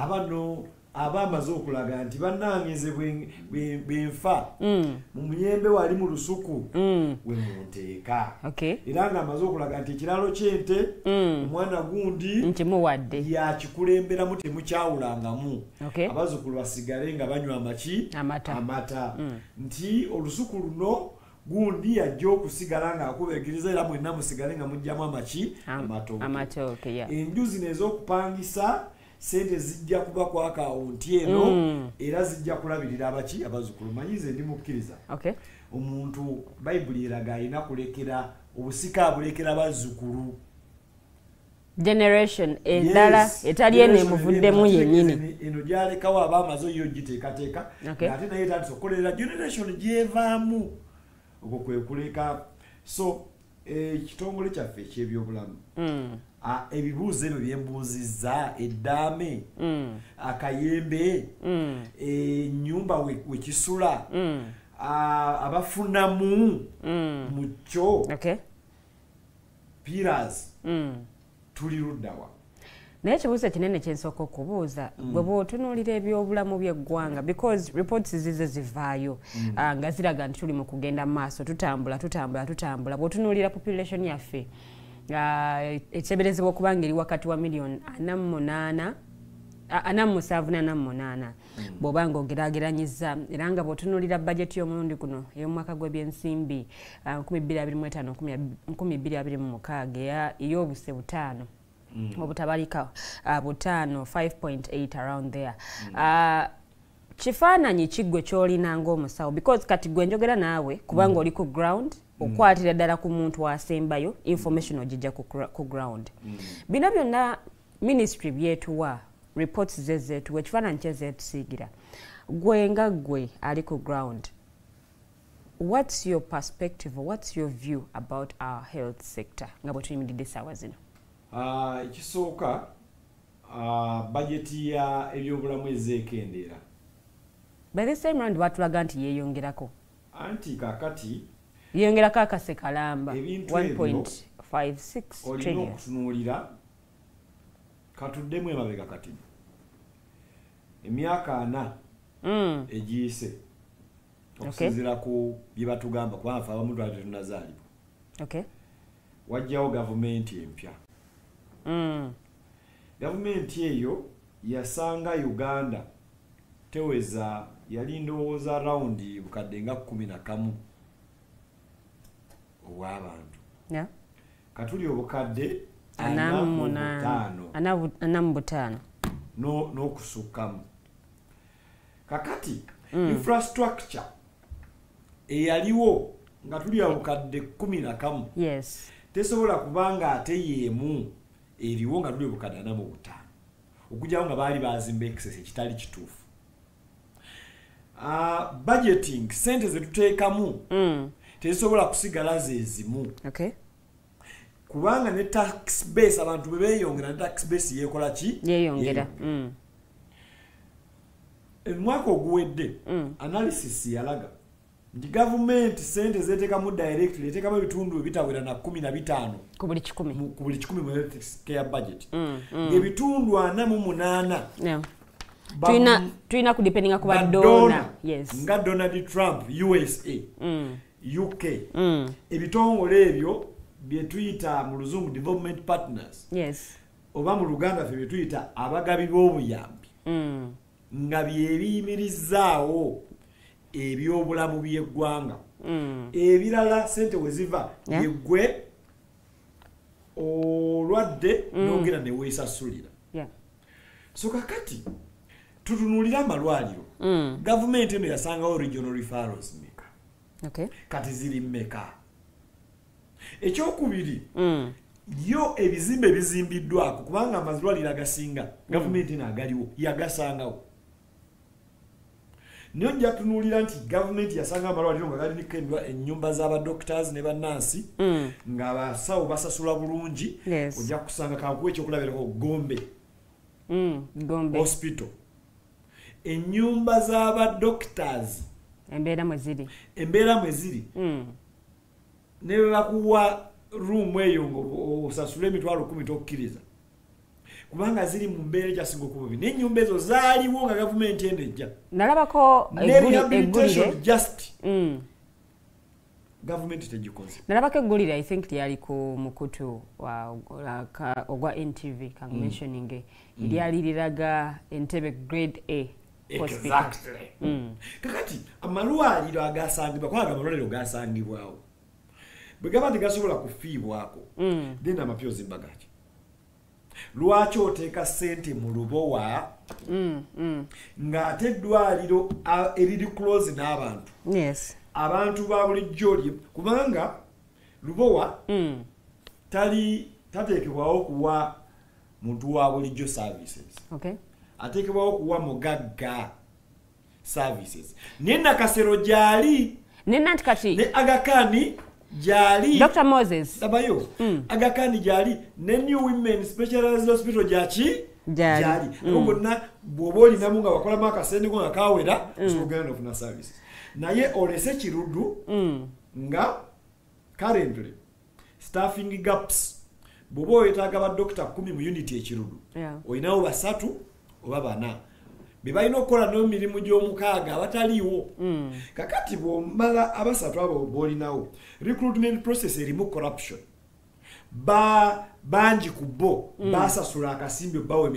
abano abamaze okulaga nti bannange bwenfa mu muyembe wali mu lusuku we munteeka era ng'amaze okulaga nti ekiralo ky'ente omwana gundi nkimuwadde yakikulemberamu temukyawulangamu abazzukulu basigale nga banywa amata nti olusuku luno gundi yajja okusigala ng'akubegiriza era mwenna musigale nga mujjamu amatooke enju zino ez'okupangisa sente zijja kuba ku akawunti eno era zijja kulabirira abazzukulu manyize ndi mukkiriza omuntu bayibuli eraga alina kulekera obusika abulekera bazzukulu generation endala etali eno emuvuddemu yennyini eno gyalekawo aba amaze yo giteekateeka ate naye etandisa okukolerera generation gyevaamu okwo kwe kuleka so ekitongole kyaffe eky'ebyobulamu ebibuuzo ebyo byembuuzizza eddaame akayembe ennyumba wekisula abafunamu mu kyo pillars tuli luddawa naye ekibuuzo kinene kyensooka okubuuza bwe bw'otunuulira ebyobulamu by'eggwanga because reports zize zivaayo nga ziraga nti tuli mu kugenda mu maaso tutambula bw'otunuulira population yaffe ekiseberezebwa okuba nga eri wakati wa million 47 bw'oba nga ogeraageranyiza era nga bw'otunuulira bajeti y'omulundi guno ey'omwaka gw'ebyensimbi 2025-2026 ey'obuse 5 obutabalika 5.8 around there kifaananyi kiggwe ky'olina ng'omusawo because kati gwe njogera naawe kubanga oli ku ground okwatira ddala ku muntu asembayo information ogijja ku ground bino byonna ministry byetuwa reports zezetuwa ekifaananyi kyezetusiigira gwe nga gwe ali ku ground what's your perspective, what's your view about our health sector nga bwe tuyimiridde essaawa zino? Ekisooka bajeti ya ebyobulamu ezeekendeera by this time round batulaga nti yeeyongerako anti kakati yeeyongerako akase kalamba 1.56 trillion olina okutunuulira katuddemu emabega kati emyaka 4 egiyise okusinziira ku bye batugamba kubanga fe abamu twali tetunazaalibwa wajjawo gavumenti empya gavumenti eyo yasanga Uganda teweza yali ndowooza rawundi bukadde nga 11 obw'abantu katuli obukadde 45 n'okusukkamu kakati infrastructure eyaliwo nga tuli obukadde 11 tesobola kubanga ate yeemu eriwo nga tuli obukadde 45 okugyawo nga baali bazimba excess ekitali kituufu budgeting sente zetuteekamu tezisobola kusigala zezimu kubanga ne tax base abantu bwe beeyongera ne tax base yeekola ki yeeyongera omwaka oguwedde analysis yalaga nti gavumenti sente zeteekamu directly eteekamu ebitundu ebitawera na 15 ku buli 10 mu health care budget ng'ebitundu 48 tulina kudependinga ku badona nga Donald Trump USA UK ebitongole ebyo bye tuyita mu luzungu development partners oba mu Luganda ffe bye tuyita abagabi b'obuyambi nga byebiyimirizaawo ebyobulamu by'eggwanga ebirala sente we ziva yeggwe olwadde n'ogera ne weesasulira so kakati tutunuulira amalwaliro gavumenti eno yasangawo regional referrals meka kati ziri mmeka ekyokubiri yo ebizimbe bizimbiddwako kubanga amalwaliro agasinga gavumenti n'agaliwo yagasangawo niyo nja tunuulira nti gavumenti yasanga amalwaliro nga galiniko ennyumba z'abadoctors ne bannansi nga abasawo basasula bulungi ojja kusanga kankuwa ekyokulabirako Gombe hospital ennyumba z'abadoctors embeera mwe ziri ne bakuwa room eyo osasula emitwalo 10 tokkiriza kubanga ziri mu mbeera ekyasinga okububi n'ennyumba ezo zaaliwo nga gavumenti endejja nalabako rehabilitation just gavumenti tegikoze nalabako eggulire I think lyali ku mukutu ogwa NTV kang mentioning lyali liraga Entebbe grade A hospital. Kakati amalwaliro agasangibwa kwaga amalwaliro gasangibwawo bwe gaba tegasobola kufiibwako then amapyo zimbagaki lwaki oteeka ssente mu lubowa ng'ate eddwaliro eriri close n'abantu abantu ba bulijjo kubanga lubowa tateekebwawo kuwa muntu wa bulijjo services ateekebwawo kuwa mugagga services ne Nakasero gyali ne Nantikati ne Agakani gyali Dr. Moses sabayo Agakani gyali ne New Women Specialized Hospital gyali bonna bw'oba olinamu nga bakolamu akasente ko nga kawera osogenda ofuna services naye olese kirudu nga currently staffing gaps bw'oba oyetaaga badokita 10 mu unit ekirudu olinawo 3 oba 4 be balina okukola n'emirimu gy'omukaaga abataliiwo kakati bw'omala abasatu abo b'olinawo recruitment process erimu corruption bangi ku bo basasula akasimbi bawe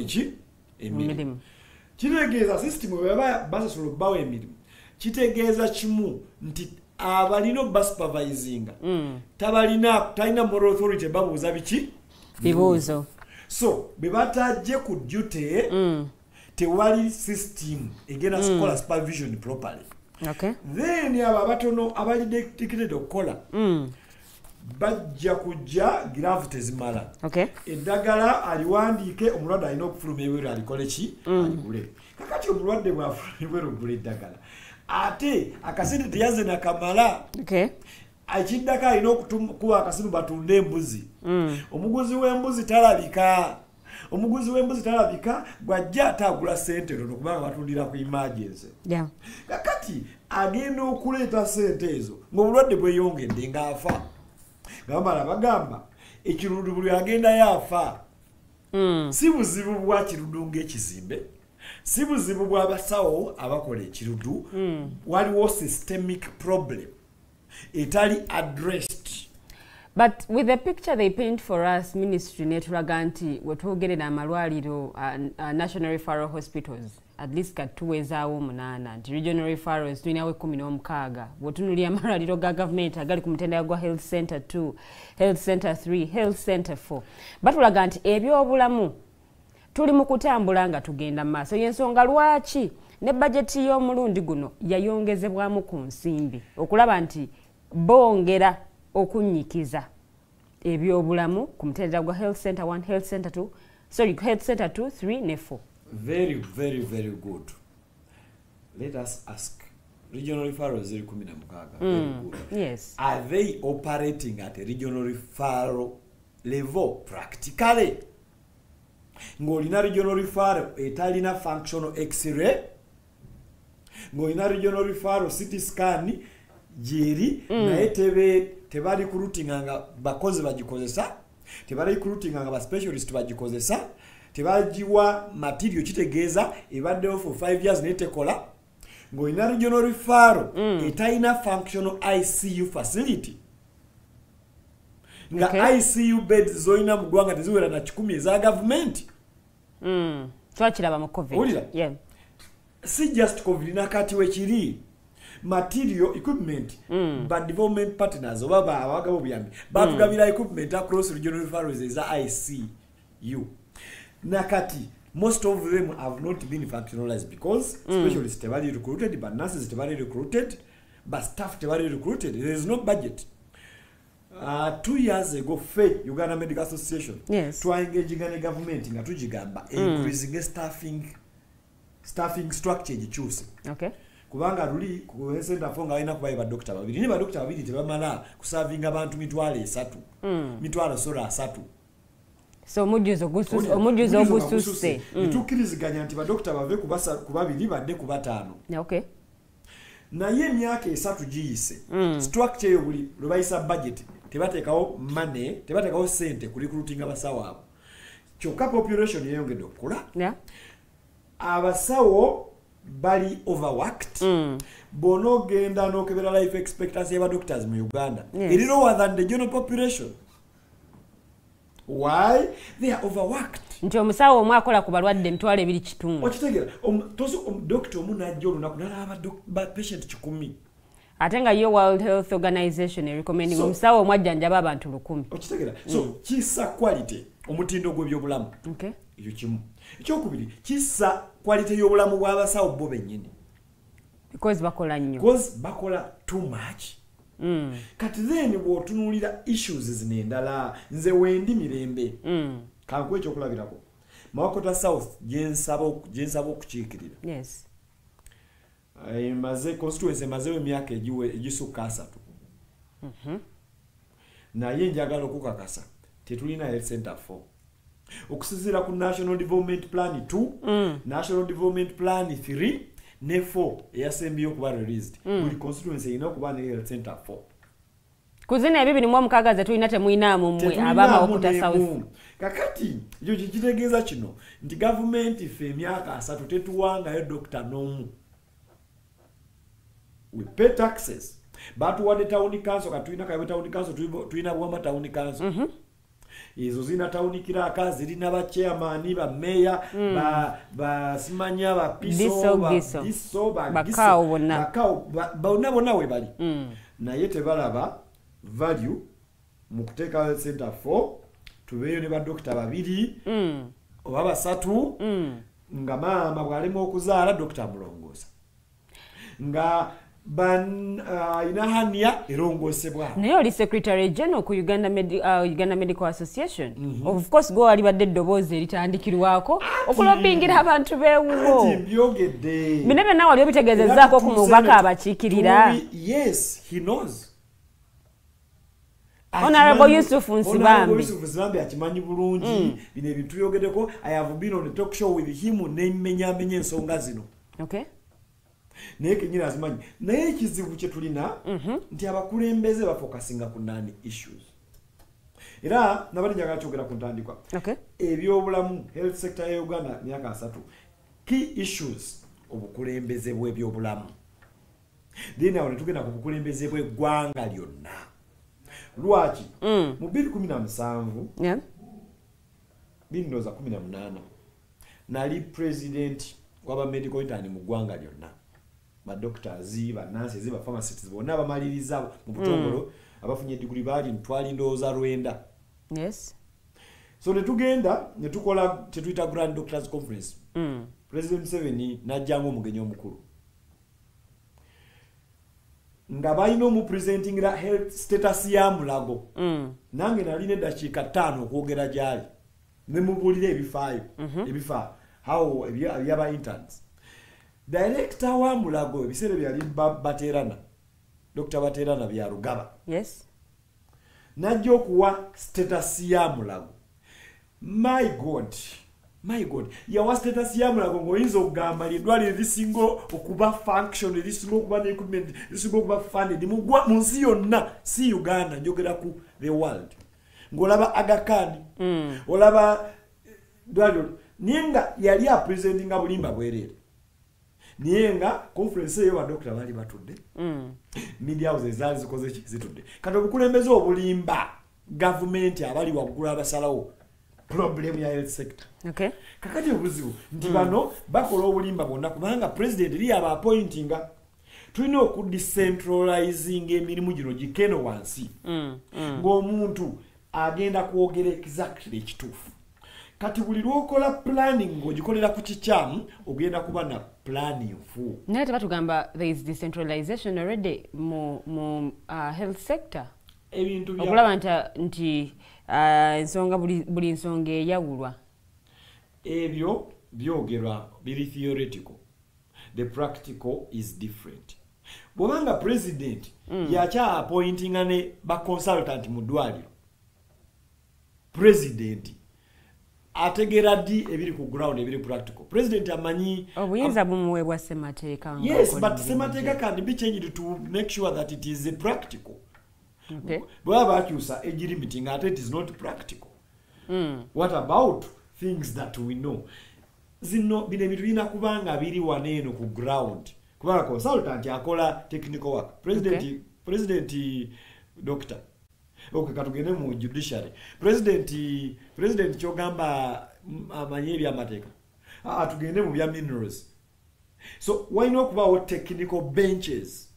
emirimu kitegeeza system bweba basasula bawe emirimu kitegeeza kimu nti abalina basupervisinga talina moral authority babuuza bibuuzo so bwe batajje ku duty tewali system egenda kukola supervision properly then abo abatono abali dedicated okukola bajja kujja grave tezimala eddagala aliwandiike omulwadde alina okufuluma ebweru alikole ki aligule kakati omulwadde bwafuluma ebweru ogula eddagala ate akasente teyaze nakamala ekiddako alina okukuba akasimu batunde embuzi omuguzi w'embuzi talabika bw'ajja atagula ssente ntono kubanga batundira ku emergency kakati agenda okuleeta ssente ezo ng'obulwadde bweyongedde ng'afa ngabamala bagamba ekirudu buli agenda yafa si buzibu bwa kirudu ng'ekizimbe si buzibu bw'abasawo abakola ekirudu waliwo systemic problem etali addressed. But with the picture they paint for us, ministry netulaga nti wetwogerera amalwaliro national referral hospitals at least katuwezaawo 8 nti regional referrals tulinawo 16 bwetunulira amalwaliro ga government agali ku mutendera gwa health center 2 health center 3 health center 4 batulaga nti ebyobulamu tuli mu kutambula nga tugenda mu maaso y'ensonga lwaki ne bajeti y'omulundi guno yayongezebwamu ku nsimbi okulaba nti bongera okunyikiza ebyobulamu ku mutendera gwa health center 1 health center 2 health center 2 3 ne 4 very very very good. Let us ask regional referrals very very good. Yes, are they operating at a regional referral level practically? Ngolina regional referral etalina functional x-ray, ngolina regional referral CT scan jeri naye tebali recruiting nga bakozi bagikozesa, tebali recruiting nga ba specialist bagikozesa, tebajiwa material kitegeeza ebaddewo for 5 years netekola. Ngolina regional referral etalina functional ICU facility. Nga ICU beds zoina mu ggwanga teziwera na 10 eza government. Twakiraba mu COVID. Yeah. Si just COVID nakati wekiri. Material equipment but development partners oba abagabo byambi batugabira equipment across regional referrals eza ICU. Nakati most of them have not been functionalized because specialists tebali recruited, but nurses tebali recruited, but staff tebali recruited. There is no budget. 2 years ago FE Uganda Medical Association yes. engaging the government nga tujigamba increasing staffing structure gikyuse okay kubanga luli ku center for nga alina kuba ba doctor babiri ne ba doctor babiri tebamala kusavinga abantu mitwalo 3 mitwalo sora 3 so omujuzo ogususe tukiriziganya nti ba doctor bave ku babiri badde ku batano okay naye emyaka 3 giyise structure yo buli lubayisa budget tebateekawo money tebateekawo sente ku recruiting abasawo abo kyokka population yeyongedde okukula abasawo bali overworked bono genda n'okebera life expectancy y'aba doctors mu Uganda it is lower than the general population. Why? They are overworked. Nti omusawo omwe akola ku balwadde emitwalo 2 kitundu. Okitegera doctor omunajja olunako nalaba patient 10. Ate nga yo World Health Organization recommending omusawo omwe ajjanjaba abantu 100. Okitegera so kisa quality omutindo gw'ebyobulamu. Okay. Ekyo kimu. Ekyokubiri kisa quality y'obulamu bw'abasawo bo bennyini. Because bakola nnyo. Because bakola too much. Kati then bw'otunuulira issues zino endala nze wendi Mirembe kankuwa ekyokulabirako Mawakota South gyensaba okukiikirira. Yes. Maze constituency emazeewo emyaka egisukka 3 naye njagala okukakasa tetulina health center 4 okusinziira ku National Development Plan 2 National Development Plan 3 ne 4 eyasembyeyo okuba released buli constituency erina okuba ne health center 4 kuzina ebibiri mu omukaaga ze tulina temuyinaamu mmwe ab'Amawokota South. Kakati ekyo kitegeeza kino nti gavumenti ffe emyaka 3 tetuwangayo dokita n'omu. We pay taxes batuwadde town council katulina kawe town council tulina bwamba town council izo zina town kiraka zirina ba chairman ba mayor ba simanya ba piso ba bakao bonna we bali naye tebalaba value mu kuteeka health center 4 tubeeyo ne ba doctor babiri oba basatu nga maama bw'alema okuzaala doctor mulongoosa nga inahania erongosebwa naye oli secretary general ku Uganda Medical Association of course go ali badde eddoboozi eritandikirwako okulobingira abantu beewuwo mbyogedde bino byonna wali obitegeezezaako ku mubaka abakiikirira. Yes, he knows. Honorable Yusuf Nsibambi akimanyi bulungi bino ebintu byogeddeko. I have been on a talk show with him n'emmenyaamenya ensonga zino. Okay. Naye kenyina azimanyi naye ekizibu kye tulina nti abakulembeze bafokasinga ku nani issues era nabali njagala kyogera ku ntandikwa ebyobulamu health sector ya Uganda myaka 3 key issues obukulembeze bw'ebyobulamu then awo netugenda ku bukulembeze bw'eggwanga lyonna lwaki mu 2017 bindoza 18 nali president waba medical intern mu ggwanga lyonna ba doctors ba nurses ba pharmacists bonna bamaliriza mu butongolo abafunye degree bali ntwali ndoza Rwenda. Yes. So netugenda netukola tetuita Grand Doctors Conference. President Museveni najjangu omugenyi omukulu nga balina mu presenting la health status ya Mulago nange nali ne dakiika 5 okwogera gyali ne mubulira ebifaayo ebifa how ebyaba interns. Director wa Mulago ebiseera byali baterana Dr. Baterana bya Rugaba. Yes. Najja okuwa status ya Mulago. My God yawa status ya Mulago ngoyinza okugamba lidwali lisingo okuba function lisingo okuba ne equipment lisingo okuba funded mugwa munsi yonna si Uganda njogera ku the world ngolaba Aga Khan olaba dwali ninga yali a presenting abulimba bwerere niyenga conference eyo wa doctor bali batudde media houses zali zikoze zitudde kati obukulembeze obulimba government abali waggula abasalawo problem ya health sector. Okay. Kakati obuzibu nti bano bakola obulimba bonna kubanga president li aba appointinga tulina okudecentralizing emirimu gino gikeno wansi ng'omuntu agenda kwogera exactly ekituufu. Kati buli lwokola planning ng'ogikolera ku kikyamu ogenda kuba na planning fu. Naye tebatugamba there is decentralization already mu health sector. ebintu bya okulaba nti ensonga buli nsonga eyawulwa ebyo byogerwa biri theoretical. The practical is different. Bwobanga president yakya appointing ne ba consultant mu ddwaliro, president ategera di ebiri ku ground ebiri practical. President amanyi obuyinza bumuweebwa ssemateeka. Yes, but ssemateeka can be changed to make sure that it is practical. Okay. Bwaba akyusa age limiting ate it is not practical. What about things that we know? Zino bine bintu bina kubanga biri waneeno ku ground. Kubanga consultant akola technical work. President doctor. Okay, katugende mu judiciary. President kyogamba amanye bya mateeka. Tugende mu bya minerals. So why not kubawo technical benches?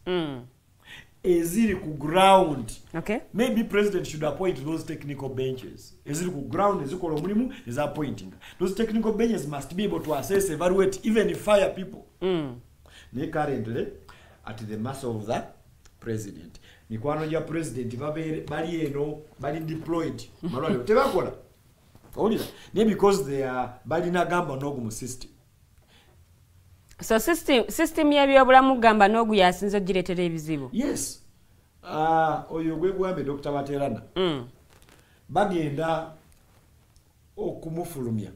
Eziri ku ground. Okay. Maybe president should appoint those technical benches. Eziri ku ground ezikola omulimu is appointing. Those technical benches must be able to assess, evaluate, even fire people. Ne currently at the mercy of the president. Mikwano ya president bali eno bali deployed. Malwaliro tebakola. Olira. Ne because they are bali na gamba n'ogu mu system. So system y'ebyobulamu gamba n'ogu yasinze gireetera ebizibu. Yes. Oyo gwe gwambe Dr. Baterana. Bagenda okumufulumya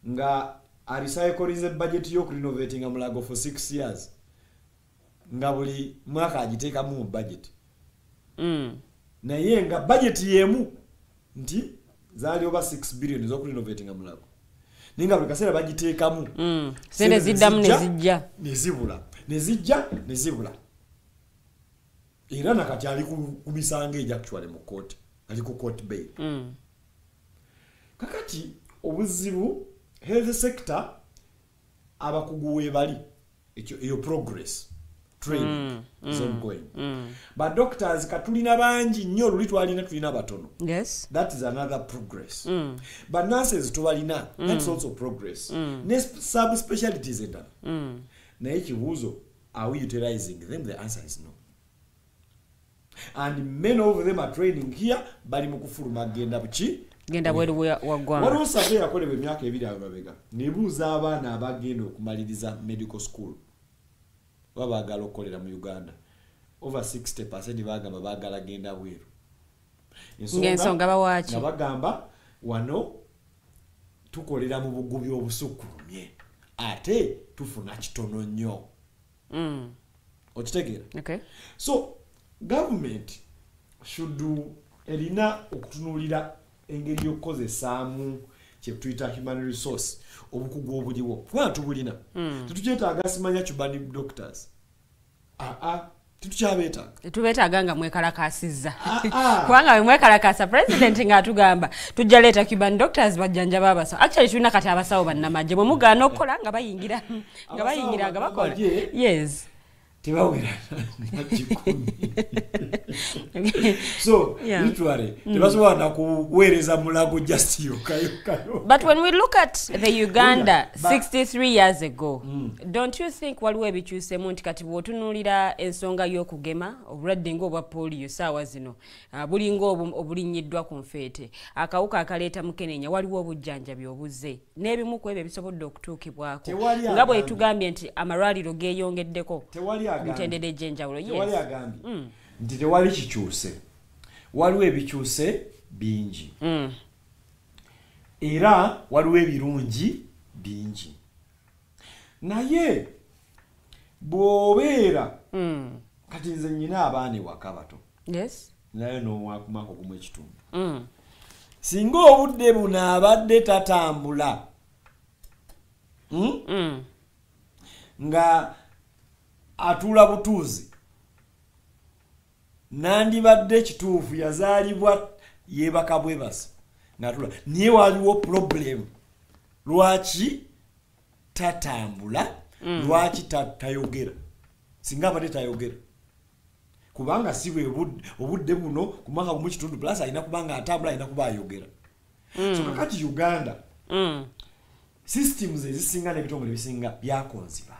nga aricyclize budget yo renovating amulago for 6 years. Nga buli mwaka agiteeka mu budget. Naye nga budget yemu nti zali over 6 billion zo renovating amulago. Ninga buli kaseera bagiteekamu. Sente ziddamu nezibula. Era nakati ali ku misango ejja actually mu court. Ali ku court bail. Kakati obuzibu health sector abakuguwe bali eyo progress training is ongoing. But doctors katulina bangi nnyo luli tulina batono. Yes. That is another progress. But nurses tubalina, that's also progress. Subspecialties and na ekibuuzo, are we utilizing them? The answer is no. And many of them are training here bali mu kufuluma genda buki genda bweru wagwanga. Waliwo survey yakolebwa emyaka 2 ababega nebuuza abaana abagenda okumaliriza medical school babagala okukolera mu Uganda. Over 60% bagamba bagala genda bweru. Ngensonga bawaki nga bagamba wano tukolera mu bugubi obusukkulumye ate tufuna kitono nnyo. Okitegeera? Okay. So government should do erina okutunulira engeri y'okukozesaamu kye tuyita human resource obukugu obuliwo. Kubanga tubulina. Tetukyetaaga simanya chubani doctors. Tetukyabeetaaga. Tetubeetaaga nga mwekalakaasizza. Kubanga we mwekalakaasa president ng'atugamba tujja leeta Cuban doctors bajjanjaba abasawo. Actually tulina kati abasawo bannamagye bwe mugaana okukola nga bayingira nga bakola. Yes. Tebawera nakikumi. So literally tebasobola nakuweereza mulago just yokayo. But when we look at the Uganda 63 years ago, don't you think waliwo ebikyusemu nti kati bw'otunuulira ensonga y'okugema obulwadde ng'obwa polio saawa zino bulinga obulinnyiddwa ku nfeete akawuka akaleeta mukenenya waliwo obujjanjabi obuze n'ebimu ku ebyo bisobodde okutuukibwako nga bwe tugambye nti amalwaliro geeyongeddeko mutendera ejjenjawulo. Tewali agambye nti tewali kikyuse. Waliwo ebikyuse bingi. Era waliwo ebirungi bingi. Naye bw'obeera kati nze nnyina abaana ewaka bato. Yes. Naye n'owakumako gumu ekitundu. Singa obudde buno abadde tatambula nga atula butuuzi nandibadde kituufu yazaalibwa yeebaka bwebasa natula niye waliwo problem. Lwaki tatambula? Lwaki tayogera? Singa abadde tayogera kubanga si bwe obudde buno ku mwaka gumu kitundu plus alina kubanga atambula alina kuba ayogera. So kakati Uganda systems ezisinga n'ebitongole ebisinga byakonziba.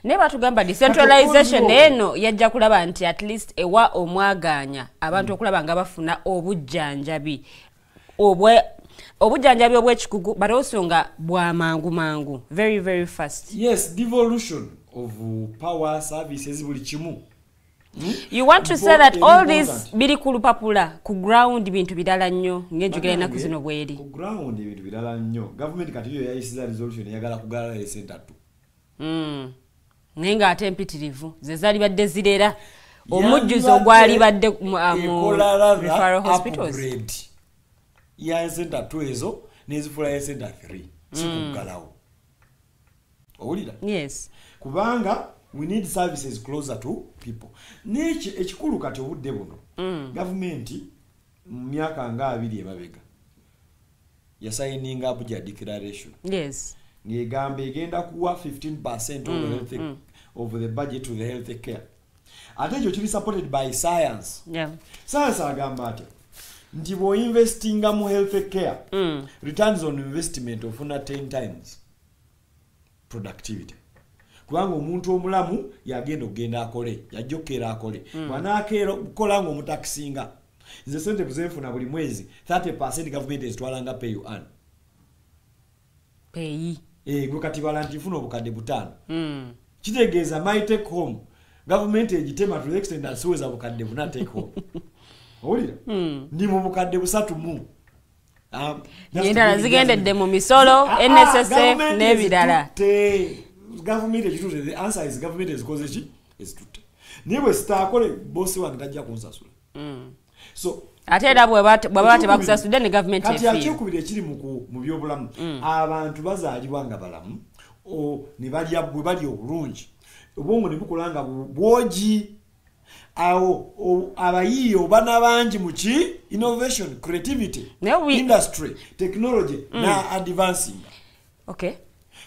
Neba tugamba decentralization eno yajja kulaba nti at least ewa omwaganya abantu okulaba nga bafuna obujjanjabi obujjanjabi obw'ekikugu but also nga bwa mangu very very fast. Yes, devolution of power services buli kimu. You want to say that all this biri ku lupapula ku ground bintu bidala nnyo ng'enjogera ennaku zino bweri. Ku ground bintu bidala nnyo. Government kati yo yayisiza resolution yagala kugala center 2. Nenga ate mpitirivu ze zali badde zirera omujjuzo gwali badde mu referral hospitals. Ya center 2 ezo nezifula ya center 3 sikugalawo. Owulira? Yes. Kubanga we need services closer to people. Nechi ekikulu kati obudde buno. Government mu myaka nga 2 emabega ya signing up ya declaration. Yes. Ngegamba egenda kuwa 15% of the budget to the health care. Ate ekyo kiri supported by science. Yeah. Science agamba ati nti bo investinga mu health care returns on investment ofuna 10 times productivity. Kubanga omuntu omulamu yagenda akole yajjokera akole bwanakeera okukola nga omutakisinga nze sente buzenfuna buli mwezi 30% government ezitwalanga pay you earn. Pay. Gwe kati balanti funa obukadde 5. Kitegeeza my take home government egitema to the extent that siweza bukadde buna take home. Owulira? Ndi mu bukadde 3 mu. Yendala zigendedde mu misolo NSSF n'ebirala. Government ekitute, the answer is government ezikoze ki ezitute. Niwe sitakole bosi wange tajja kunsasula. So ate era bwaba tebakusasudde ne government efi. Kati akyekubira ekiri mu byobulamu abantu bazaalibwa nga balamu ne balya bwe bali obulungi obwongo ne bukolanga bwogi awo abayiyo bana bangi mu ki innovation creativity industry technology na advancing. Okay.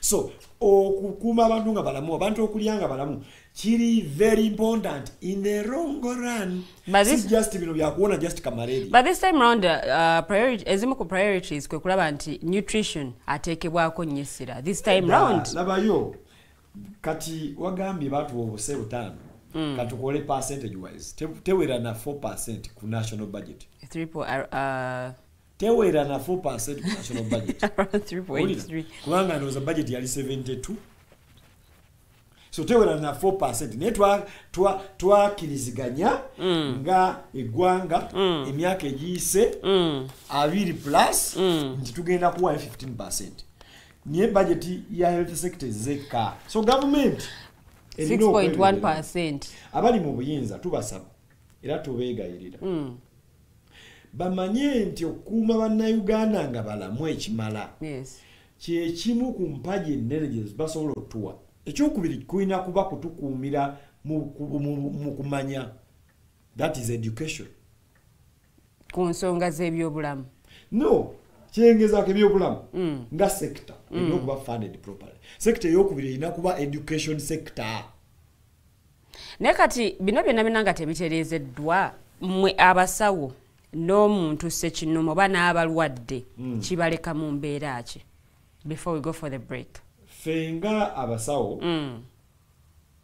So okukuma abantu nga balamu abantu okulyanga balamu kiri very important in the long run. But this just bino byakuona just kamareri. But this time round ezimu ku priorities kwe kulaba nti nutrition ateekebwako nnyesira this time round. Labayo kati wagambye batu obuse butano katukole percentage wise tewera na 4% ku national budget. Tewera na 4% ku national budget. 3.3. Kubanga noza budget yali 72. So tewera na 4%. Netwa twakiriziganya nga eggwanga emyaka egiyise 2 plus nti tugenda kuwa 15%. Niye budget ya health sector zeka. So government 6.1%. Abali mu buyinza tubasaba era tubeegayirira. Bamanye nti okuuma bannayuganda nga balamu ekimala. Yes. Kye kimu ku mpaji ennene gye basobola otuwa. Ekyokubiri kulina kuba kutukuumira mu kumanya. That is education. Ku nsonga z'ebyobulamu. No. Kyengezaako ebyobulamu nga sector erina okuba funded properly. Sector eyokubiri erina kuba education sector. Naye kati bino byonna bina nga tebitereezeddwa mmwe abasawo n'omuntu ssekinnuma oba n'abalwadde kibaleka mu mbeera ki before we go for the break. Fenga abasawo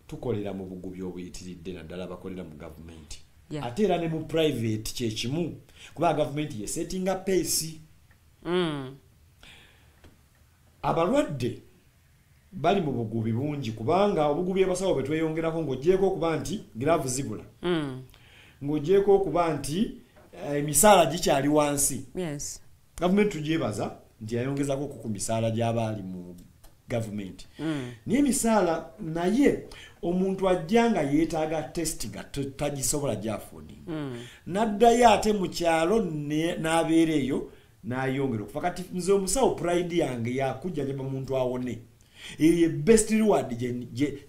tukolera mu bugubi obuyitiridde naddala bakolera mu government. Ate era ne mu private kyekimu kuba government yesettinga pace. Abalwadde bali mu bugubi bungi kubanga obugubi abasawo betweyongerako ng'ogyeko okuba nti giraavu zibula. Ng'ogyeko okuba nti emisaala gikyali wansi. Yes. Government tugyebaza nti yayongezako ku misaala gy'abaali mu government. Naye emisaala naye omuntu ajja nga yeetaaga test nga tagisobola gy'afooding. N'addayo ate mu kyalo n'abeera eyo n'ayongera okufa. Kati nze omusawo pride yange yakujjanjaba muntu awone. Eyo best reward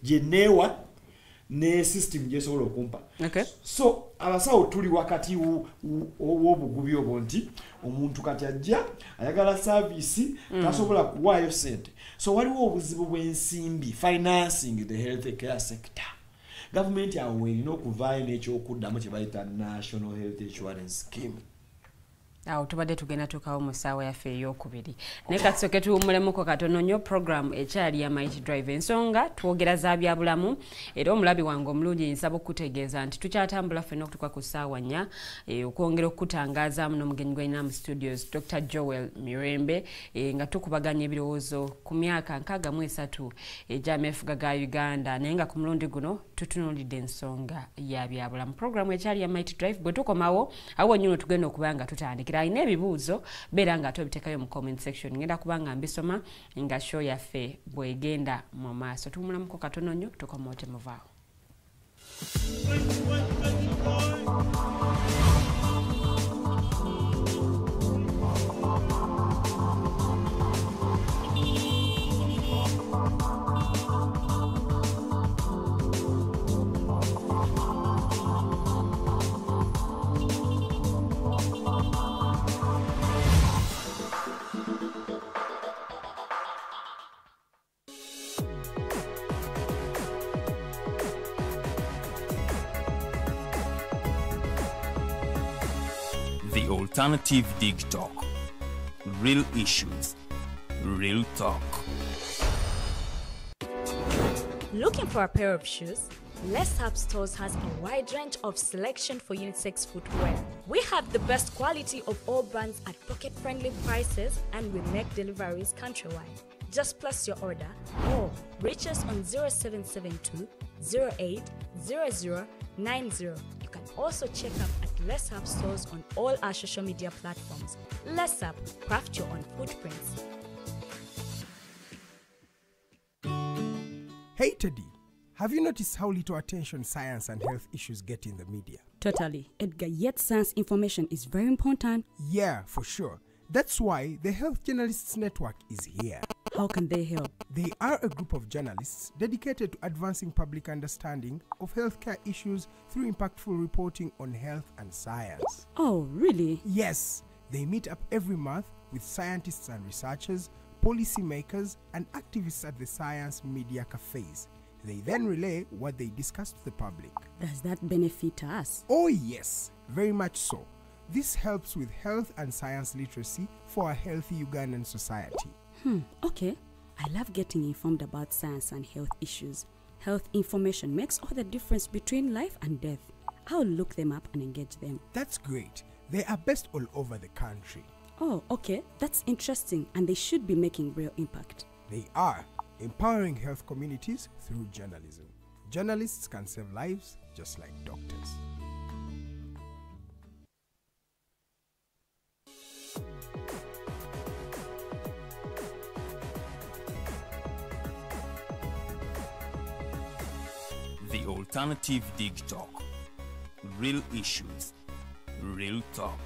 gye neewa ne system gyesobola okumpa. Okay. So abasawo tuli wakati w'obugubi obwo nti omuntu kati ajja ayagala service tasobola kuwaayo sente. So waliwo obuzibu bw'ensimbi financing the health care sector. Government awo erina okuvaayo n'ekyokuddamu kye bayita National Health Insurance Scheme. awo tubadde tugenda tukawo mu ssaawa yaffe ey'okubiri naye kasooke tuwummulemuko katono nnyo program ekyali ya Mighty Drive ensonga twogera za byabulamu era omulabi wange omulungi nsaba okukutegeeza nti tukyatambula ffenna okutuuka ku ssaawa 4 okwongera okutangazaamu n'omugenyi gwalina mu studios Dr. Joel Mirembe nga tukubaganya ebirowoozo ku myaka 63 egy'ameefuga ga Uganda naye nga ku mulundi guno tutunuulidde ensonga ya byabulamu program ekyali ya Mighty Drive bwe tukomawo awo nnyuno tugenda okuba nga tutandikira ayina ebibuuzo beera nga tobiteekayo mu comment section ngenda kuba nga mbisoma nga show yaffe bwegenda mu maaso tuwummulamuko katono nnyo tukomawo temuvaawo. The Alternative Dig Talk. Real issues, real talk. Looking for a pair of shoes? Les Hub Stores has a wide range of selection for unisex footwear. We have the best quality of all brands at pocket-friendly prices and we make deliveries countrywide. Just place your order or reach us on 0772 08 0090. You can also check up at Les Hub Stores on all our social media platforms. Les Hub, craft your own footprints. Hey Teddy, have you noticed how little attention science and health issues get in the media? Totally, Edgar, yet science information is very important. Yeah, for sure. That's why the Health Journalists Network is here. How can they help? They are a group of journalists dedicated to advancing public understanding of healthcare issues through impactful reporting on health and science. Oh, really? Yes, they meet up every month with scientists and researchers, policymakers, and activists at the science media cafes. They then relay what they discuss to the public. Does that benefit us? Oh yes, very much so. This helps with health and science literacy for a healthy Ugandan society. Okay. I love getting informed about science and health issues. Health information makes all the difference between life and death. I'll look them up and engage them. That's great. They are based all over the country. Oh, okay. That's interesting, and they should be making real impact. They are empowering health communities through journalism. Journalists can save lives just like doctors. The Alternative Dig Talk. Real issues, real talk.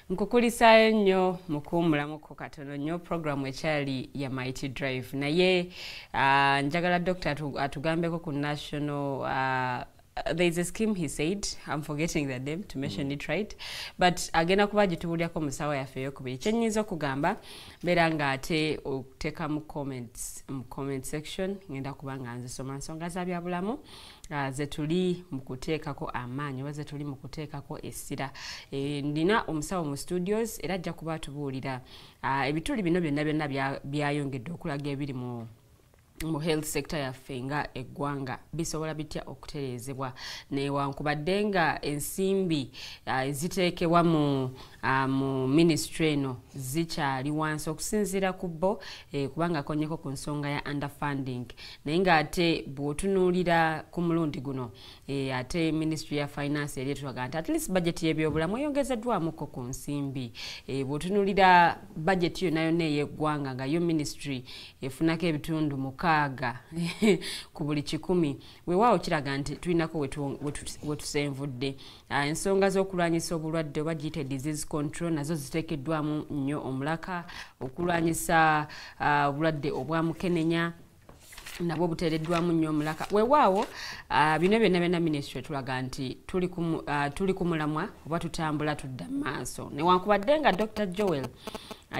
Nkukulisaayo nnyo mukuwummulamuko katono nnyo programu ekyali ya Mighty Drive naye njagala doctor atugambeko ku national there is a scheme he said, I'm forgetting the name to mention it right, but agenda kuba gitubulyako mu ssaawa yaffe ey'okubiri kyennyinza okugamba beera nga ate oteeka mu comment section ngenda kuba nga nzisoma nsonga za byabulamu ze tuli mu kuteekako amaanyi oba ze tuli mu kuteekako essira. Ndina omusawo mu studios era ajja kuba atubuulira ebituli bino byonna byayongedde okulaga ebiri mu health sector yaffe nga eggwanga bisobola bitya okutereezebwa newankubadde nga ensimbi ziteekebwa mu mu ministry eno zikyali wansi okusinziira ku bo kubanga konyeko ku nsonga ya underfunding naye nga ate bw'otunuulira ku mulundi guno ate ministry ya finance eri etulaga nti at least budget y'ebyobulamu eyongezeddwamuko ku nsimbi bw'otunuulira budget yonna yonna ey'eggwanga nga yo ministry efunako ebitundu 6 ku buli 100 weewaawo kiraga nti tulinako wetusenvudde ensonga z'okulwanyisa obulwadde oba giyite disease control nazo ziteekeddwamu nnyo omulaka okulwanyisa obulwadde obwa mukenenya nabwo buteereddwamu nnyo omulaka weewaawo bino byonna ministry tulaga nti tuli ku mulamwa oba tutambula tudda mu maaso newankubadde nga Dr. Joel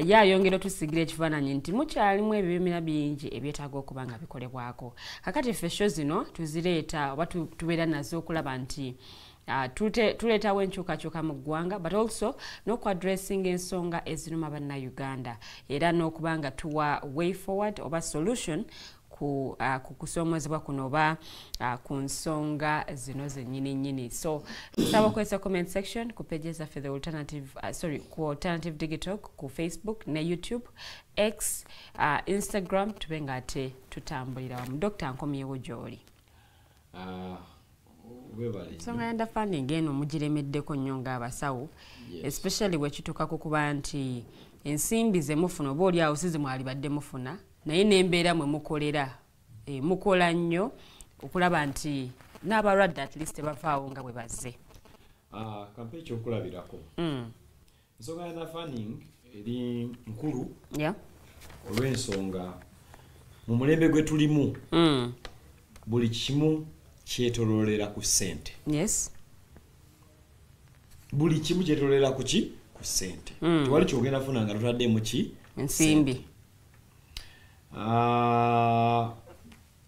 ye ayongera otusigira ekifaananyi nti mukyalimu ebibimira bingi ebyetaaga okuba nga bikolebwako kakati ffe show zino tuzireeta oba tubeera nazo okulaba nti tuleetawo enkyukakyuka mu ggwanga but also n'okuaddressing ensonga eziruma bannayuganda era n'okuba nga tuwa way forward oba solution ku kusoomoozebwa kuno oba ku nsonga zino zennyini so tusaba okozesa comment section ku pages zaffe ku alternative digital ku Facebook ne YouTube X Instagram tube nga ate tutambulira wamu Dr. nkomyewo gy'oli nsonga ya underfunding eno mugiremeddeko nnyo ng'abasawo especially wekituuka kukuba nti ensimbi ze mufuna oba oli awo si zimwalibadde mufuna naye n'embeera mwe mukolera mukola nnyo okulaba nti n'abalwadde at least bavaawo nga bwe bazze kampa ekyokulabirako ensonga ya underfunding eri nkulu olw'ensonga mu mulembe gwe tulimu buli kimu kyetololera ku ssente buli kimu kyetololera ku ssente tewali kyogenda funa nga totaddemu ki ensimbi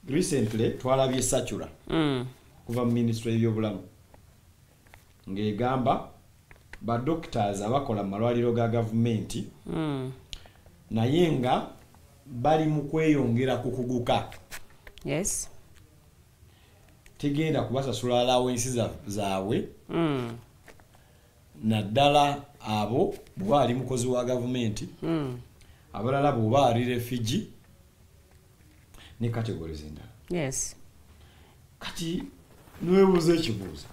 recently twalabye Sachura kuva mu ministry y'ebyobulamu ng'egamba ba doctors abakola mu malwaliro ga gavumenti naye nga bali mu kweyongera ku kuguka tegenda kubasasula allowance zaabwe naddala abo bw'aba ali mukozi wa gavumenti abalala bw'oba ali refugee ne categories endala kati niweebuuza ekibuuzo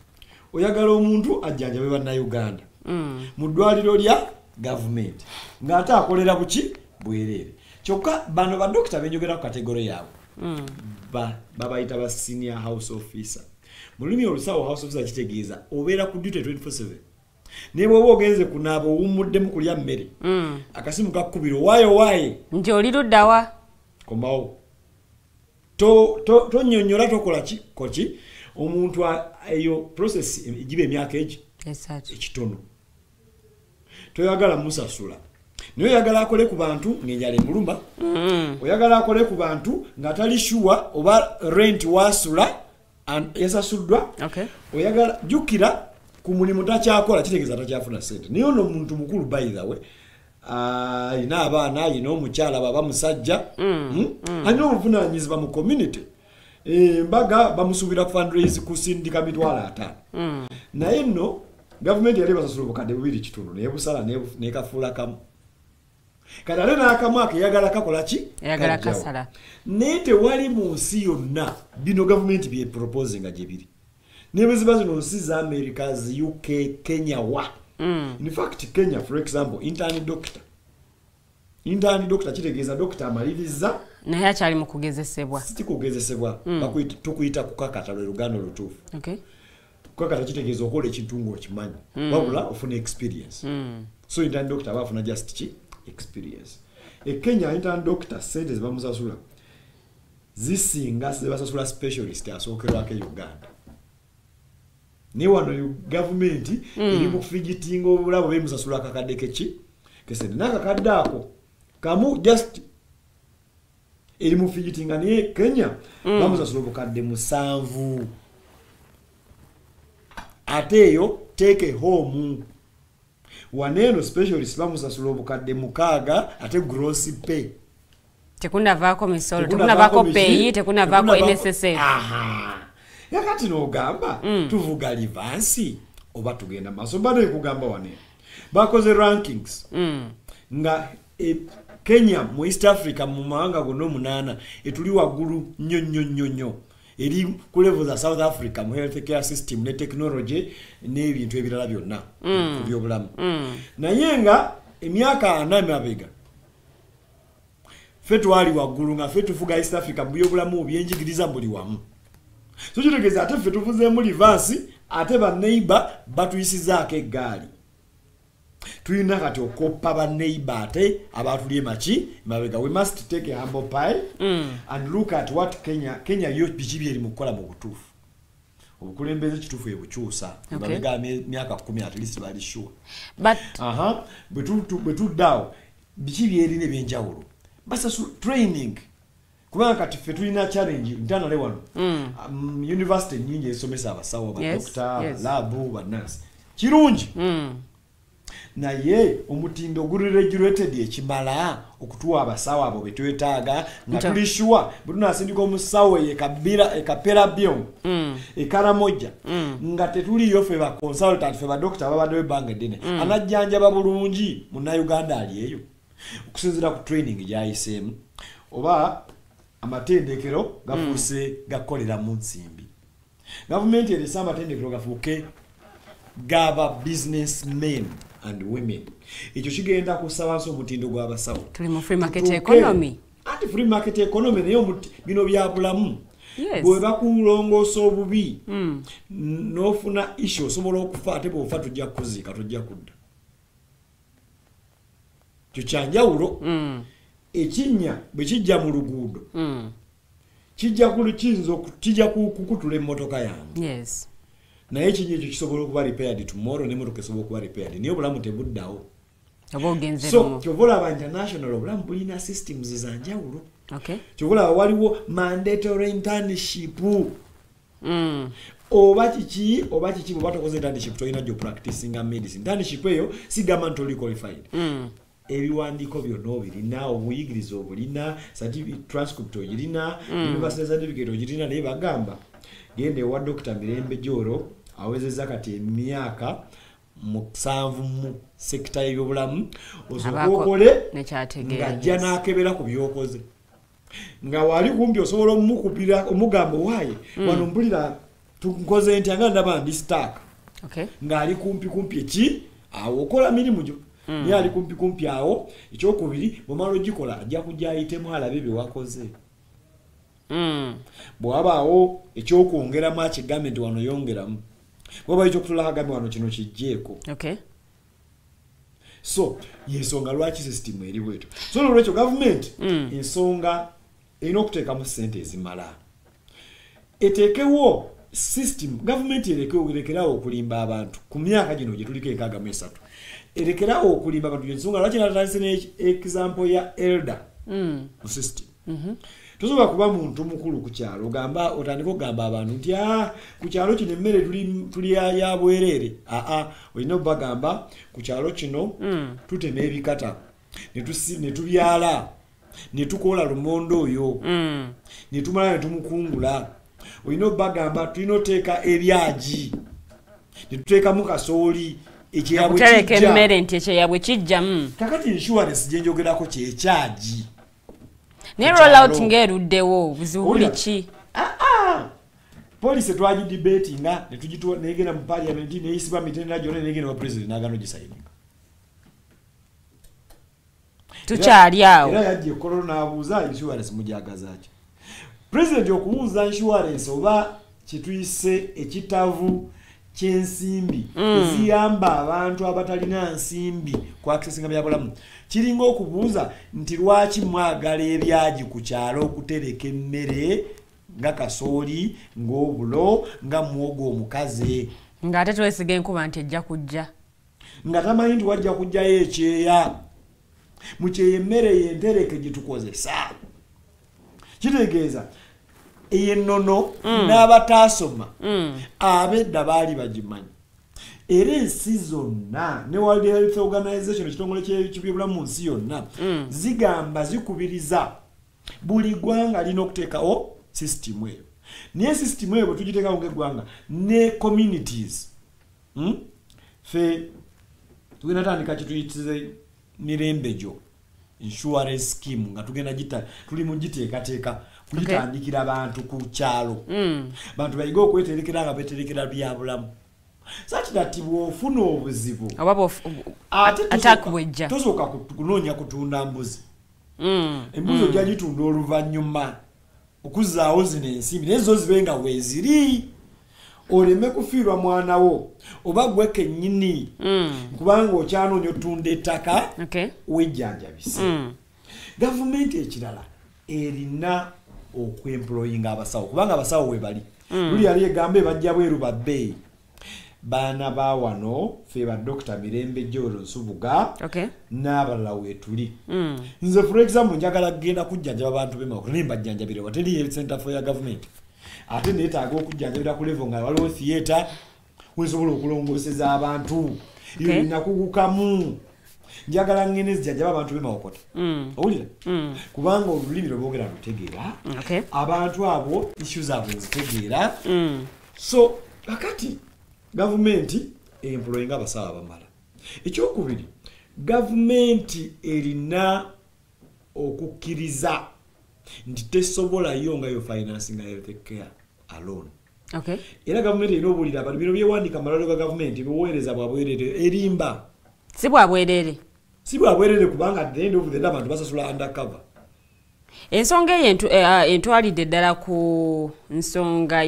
oyagala omuntu ajjanjabe bannayuganda mu ddwaliro lya gavumenti ng'ate akolera buki bwereere kyokka bano badokita benjogera ku kategore yaabwe babayita ba senior house officer mu lulimi olusawo house officer kitegeeza obeera ku duty 24/7 naye bw'oba ogenze kunaaba owummuddemu kulya mmere akasimu kakkubiro waaye nti oli luddawa komawo tonnyonnyola tokola koki omuntu eyo process egiba emyaka egi ekitono toyagala musasula naye oyagala akole ku bantu ng'enjala emuluma oyagala akole ku bantu ng'atali shuwa oba rent wasula yasasuddwa oyagala jjukira ku mulimu takyakola kitegeeza takyafuna ssente naye ono omuntu mukulu by the way alina abaana alina omukyala baba musajja alina obuvunaanyizibwa mu community mbaga bamusuubira ku fundraise kusindika mitwalo 5 naye nno gavumenti yali basasula obukadde 2.5 naye busala nekafuula kamu kati ate n'akamu akeyagala kakola ki eyagala kasala naye tewali mu nsi yonna bino gavumenti byeproposinga gye biri nebeziba zino nsi za America UK Kenya in fact Kenya for example intern doctor kitegeeza doctor amaliriza naye akyali mu kugezesebwa kugezesebwa tukuyita kukakata lwe luganda olutuufu kukakata kitegeeza okola ekintu ng'okimanyi wabula ofuna experience so intern doctor aba afuna just ki experience Kenya intern doctor sente zibamusasula zisinga zibasasula specialist asookerwako Uganda ne wano gavumenti eri mu kufigitinga obulabo bemusasula akakadde keki kesente n'akakadde ako kamu just eri mu figitinga naye Kenya bamusasula obukadde 7 ate eyo take home waneeno specialist bamusasula obukadde 6 ate gross pay tekunavaako misolo tekunavaako peyi tekunavaako NSSF yakati n'ogamba tuvuga livansi oba tugenda maaso bado ekugamba wane bakoze rankings nga Kenya mu East Africa mu mawanga gonna 8 etuli waggulu nnyo eri ku level za South Africa mu health care system ne technology n'ebintu ebirala byonna ku byobulamu naye nga emyaka 4 mabega ffe twali waggulu nga ffe tufuga East Africa mu byobulamu byenjigiriza buli wamu so kitegeeza ate ffe tuvuzeemu reverse ate ba neighbor batuyisizaako eggaali tulina kati okoppa ba neighbor ate abatuli maki mabega. We must take a humble pie and look at what Kenya yo biki byeri mu kukola mu butuufu obukulembeze kituufu ebukyusa babega myaka 10 at least bali sure but betuddawo biki byeri ne byenjawulo basa training kubanga kati ffe tulina challenge ntana lewano university nyingi esomesa abasawo ba doctor labu ba nurse kirungi naye omutindo guregulated ekimala okutuwa abasawo abo betwetaaga nga tulishuwa bunasindika omusawo ekapera byo ekaramoja nga tetuliyo ffe ba consultant ffe ba doctor babadde banga dene anajjanja bulungi muna Uganda ali eyo okusinzira ku training ya ISM oba amatendekero gafuuse gakolera mu nsimbi government erisa amatendekero gafuuke gaba businessmen and women ekyo kigenda kusabanso omutindo gw'abasawo tuli mu free market economy ati free market economy naye bino bya bulamu bwe bakulongoosa obubi n'ofuna issue osobola okufa ate bw'ofa tujja kuziika tujja kudda kyo kyanjawulo ekinnya bwe kijja mu luguudo kijja kukutula emmotoka yange naye ekinnya ekyo kisobola okuba repaired tomorrow n'emmotoka esobola okuba repaired naye obulamu tebuddawo so kyobola international obulamu bulina systems zanjawulo kyobola waliwo mandatory internship oba kiki bwe batokoze internship tolina gyo practicing medicine internship eyo si government totally qualified ebiwandiiko byonna obirina obuyigiriza obulina transcript ogirina university certificate ogirina naye bagamba gende wa Dr. Mirembe Joro awezezza kati emyaka 7 mu sekta y'ebyobulamu osokole ng'ajja n'akebera ku byokoze nga wali kumpi osobola omukupira omugamba waaye wano mpulira tukoze ntya nga ndaba ndi stack ng'ali kumpi eki awo okola mirimu gyo naye ali kumpi awo ekyokubiri bw'omala ogikola ajja kujja ayitemu alabe bye wakoze bw'abaawo ekyokwongeramu akigambe nti wano yongeramu bw'aba ekyokutula agambe wano kino kijjeeko so yensonga lwaki system eri bwetyo so nolwekyo gavumenti ensonga erina okuteekamu ssente ezimala eteekewo system gavumenti erekerawo okulimba abantu ku myaka gino gye tuliko 63 erekerawo okulimba abantu ensonga lwaki natandise ne example ya elder mu system tosobola kuba muntu mukulu ku kyalo ogamba otandika okugamba abantu nti ku kyalo kino emmere tuli ya bwerere olina obagamba ku kyalo kino tutema ebikata ne tubyala ne tukola lumondo oyo ne tumala ne tumukungula olina obagamba tulina oteeka ebyagi ne tuteekamu kasooli ekyeyabwe kijja kakati insurance gye njogerako kyekyagi ne roll out ngeruddewo buzibu buli ki police twaji debatinga ne tujitwa negenda mu parliament ne isiba mitenda jone negenda wa president nagano gisaidinga tukyali awo era yaje corona abuza insurance mujagazaaki president okubuza insurance oba kituyise ekitavu kyensimbi eziyamba abantu abatalina nsimbi ku accessinga byabulamu kiringa okubuuza nti lwaki mwagala ebyagi ku kyalo okutereka emmere nga kasooli ng'obulo nga muwogo omukazi ng'ate twesiga enkuba nti ejja kujja nga tamanyi nti wajja kujjayo ekyeya mu kyeya emmere yentereke gye tukozesa kitegeeza eyennono n'abataasoma abedda baali bagimanyi era ensi zonna ne World Health Organization ekitongole ky'ebyobulamu mu nsi yonna zigamba zikubiriza buli ggwanga lina okuteekawo system eyo naye system eyo bwe tugiteekawo ng'eggwanga ne communities fe tugenda tandika kituyitize Mirembe jo insurance scheme nga tugenda tuli mu giteekateeka kugitandikira abantu ku kyalo bantu bayiga okweterekera nga beterekera bya bulamu such that bw'ofuna obuzibu attack bwejja tosooka kunoonya kutunda mbuzi embuzi ojja gitunda oluvannyuma okuzzaawo zino ensimbi naye zo zibe nga weeziri oleme kufiirwa mwana wo oba gwe kennyini kubanga okyanoonya otunda ettaka wejjanjabise gavumenti ekirala erina okwemployinga abasawo kubanga abasawo we bali luli yali egambe bajja bweru babbe baana ba wano fe ba Dr. Mirembe Joro Nsubuga n'abalala weetuli nze for example njagala kugenda kujjanjaba abantu b'emawoko nimba jjanjabire wateri health center for ya government ate neetaaga okujjanjabira ku level nga waliwo theatre wesobola okulongooseza abantu iyo nakugukamu njagala ngene zijjanjaba abantu b'emawokota owulira kubanga olulimi lwe boogera lutegeera abantu abo issue zaabwe nzitegeera so kakati gavumenti employinga abasawo abamala ekyokubiri gavumenti erina okukkiriza nti tesobolayo nga yo financing health care alone era gavumenti erina obuulira abantu bino byewandika malalo ga gavumenti biweereza bwabwerere erimba si bwabwerere kubanga at the end of the day abantu basasula undercover ensonga eyo entwalidde ddala ku nsonga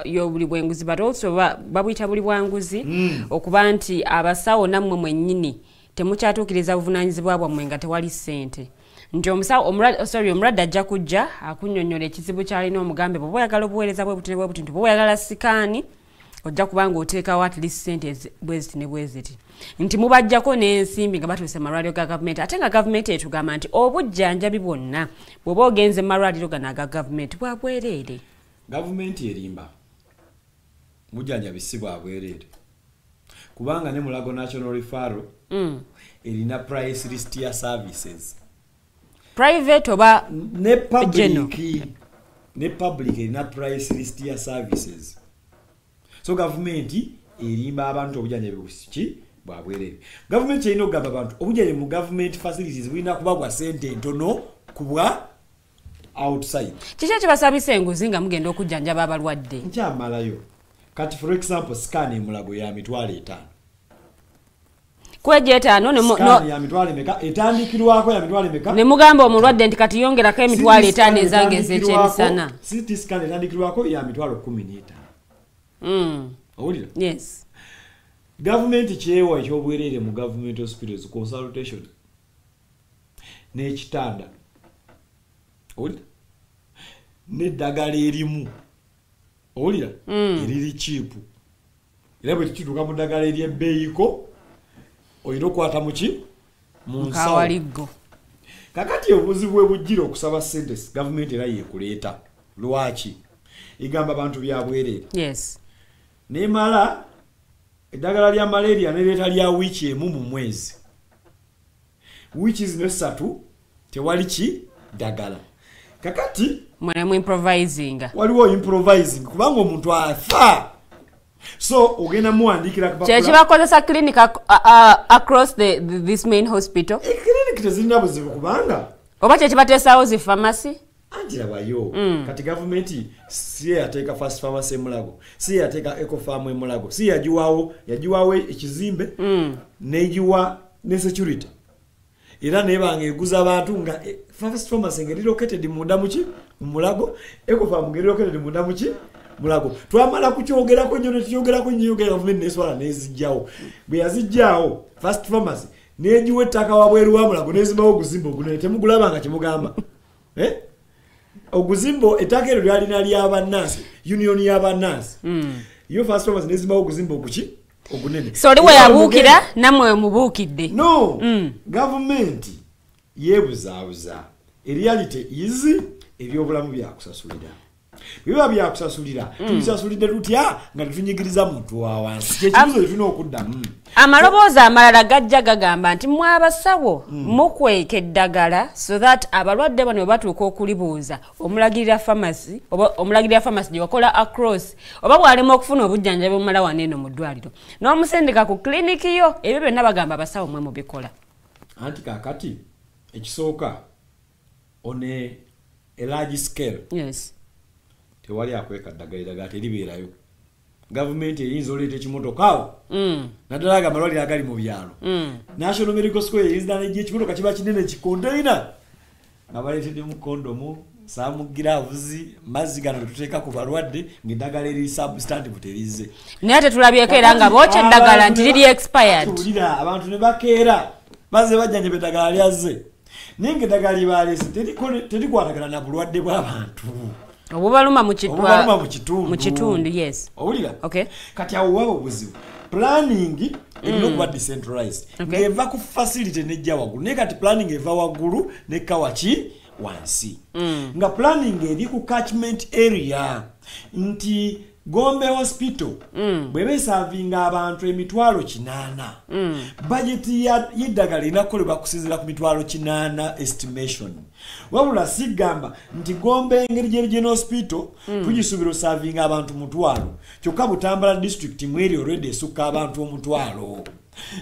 y'obuli bwenguzi but also babuyita buli bwanguzi okuba nti abasawo nammwe mwennyini temukyatuukiriza buvunaanyizibwa bwammwe nga tewali ssente nti omulwadde ajja kujja akunnyonnyola ekizibu ky'alina omugambe bw'oba oyagala obuweereza bwe buti ne bwe buti nti bw'oba oyagala sikaani ojja kubanga oteekawo at least ssente bweziti ne bweziti nti mubajjako n'ensimbi nga batuuse malwaliro ga gavumenti ate nga gavumenti etugamba nti obujjanjabi bwonna bw'oba ogenze mu malwaliro gano aga gavumenti bwabwereere gavumenti erimba bujjanjabi si bwabwereere kubanga ne Mulago National Referral erina price list ya services private oba ne public erina price list ya services so gavumenti erimba abantu obujjanjabi busiki bwabwerere gavumenti erina okugamba abantu obujjanjabi mu government facilities bulina kuba bwa ssente ntono kubwa outside kiki ekibasabisa enguzi nga mugenda okujjanjaba abalwadde nkyamalayo kati for example scan Mulago ya $5 kwejeetaano ya mitwalo meka etandikirwako ya mitwalo meka ne mugamba omulwadde nti kati yongerako emitwalo 5 ezange ez'ekyemisana CT scan etandikirwako ya mitwalo 15 owulira yes gavumenti kyewa ekyobwerere mu government hospitals consultation n'ekitanda owulira n'eddagala erimu owulira eriri cheap era bwe tukituuka mu ddagala ery'ebbeeyiko oyina okwata muki mu nsawo kakati obuzibu bwe bujjira okusaba ssente gavumenti era yeekuleeta lwaki igamba abantu byabwerere yes nemala eddagala lya malaria nereeta lya wiiki emu mu mwezi wiiki zino 3 tewali ki ddagala kakati waliwo improvising kubanga omuntu afa so ogenda muwandiikira kyekibakozesa clinic across this main hospital clinic tezirina buzibu kubanga oba kyekibateesaawo zi pharmacy anjirabayo kati gavumenti si yateeka first pharmacy Mulago si yateeka eco farm Mulago si yagiwawo ekizimbe negiwa ne security era nebanga eguza abantu nga first pharmacy ngeri located munda muki Mulago eco farm ngeri located munda muki Mulago twamala kukyogerako nnyo nekyogerako nnyo gavumenti neswala nezijjawo bwe yazijjawo first pharmacy negiwa ettaka wabweru wa Mulago nezimawo oguzimba ogunene temugulabanga kimugamba oguzimbo ettaka eryo lyalina ly'abannansi union y'abannansi yo first pharmacy nezimawo oguzimba ogunene so oli we yabuukira nammwe we mubuukidde no gavumenti yeebuzaabuza reality is ebyobulamu byakusasulira biba byakusasulira tubisasulidde tutya nga tunyigiriza muntu wa wansi kyekibuzo tulina okuddamu amaloboozi amalala gajja gagamba nti mwe abasawo mukweka eddagala so that abalwadde bano batuuka okulibuuza omulagirira pharmacy gye wakola across oba bwalema okufuna obujjanjabi omala waneeno mu ddwaliro n'omusindika ku kliniki yo ebyo byonna bagamba abasawo mwe mubikola anti kakati ekisooka on a large scale yes tewali akweka ddagala teribeerayo gavumenti eyinza oleeta ekimotoka awo naddala aga amalwaliro agali mu byalo national medical school eyinza n'ejja ekimotoka kiba kinene kikonteina nga baleeteddemu kondomu saamu giravuzi mazzi gano getuteeka ku balwadde ng'eddagala eri substantive terize naye tetulabyeko era nga bookya eddagala nti liri expired tulira abantu ne bakeera bazze bajjanjaba eddagala lyazze naye ng'eddagala lyebaleese terikwatagana na bulwadde bw'abantu obubaluma mu kitundu yes owulira okay kati awo waba obuzibu planning erina okuba decentralized ng'eva ku facility nejja waggulu naye kati planning eva waggulu nekka waki wansi nga planning eri ku catchment area nti Gombe Hospital bweba esavinga abantu emitwalo 8 budget y'eddagala inakolebwa kusinziira ku mitwalo 8 estimation wabula sigamba nti Gombe engeri General Hospital tugisuubira osavinga abantu mutwalo kyokka Butambala district mweri already esukka abantu omutwalo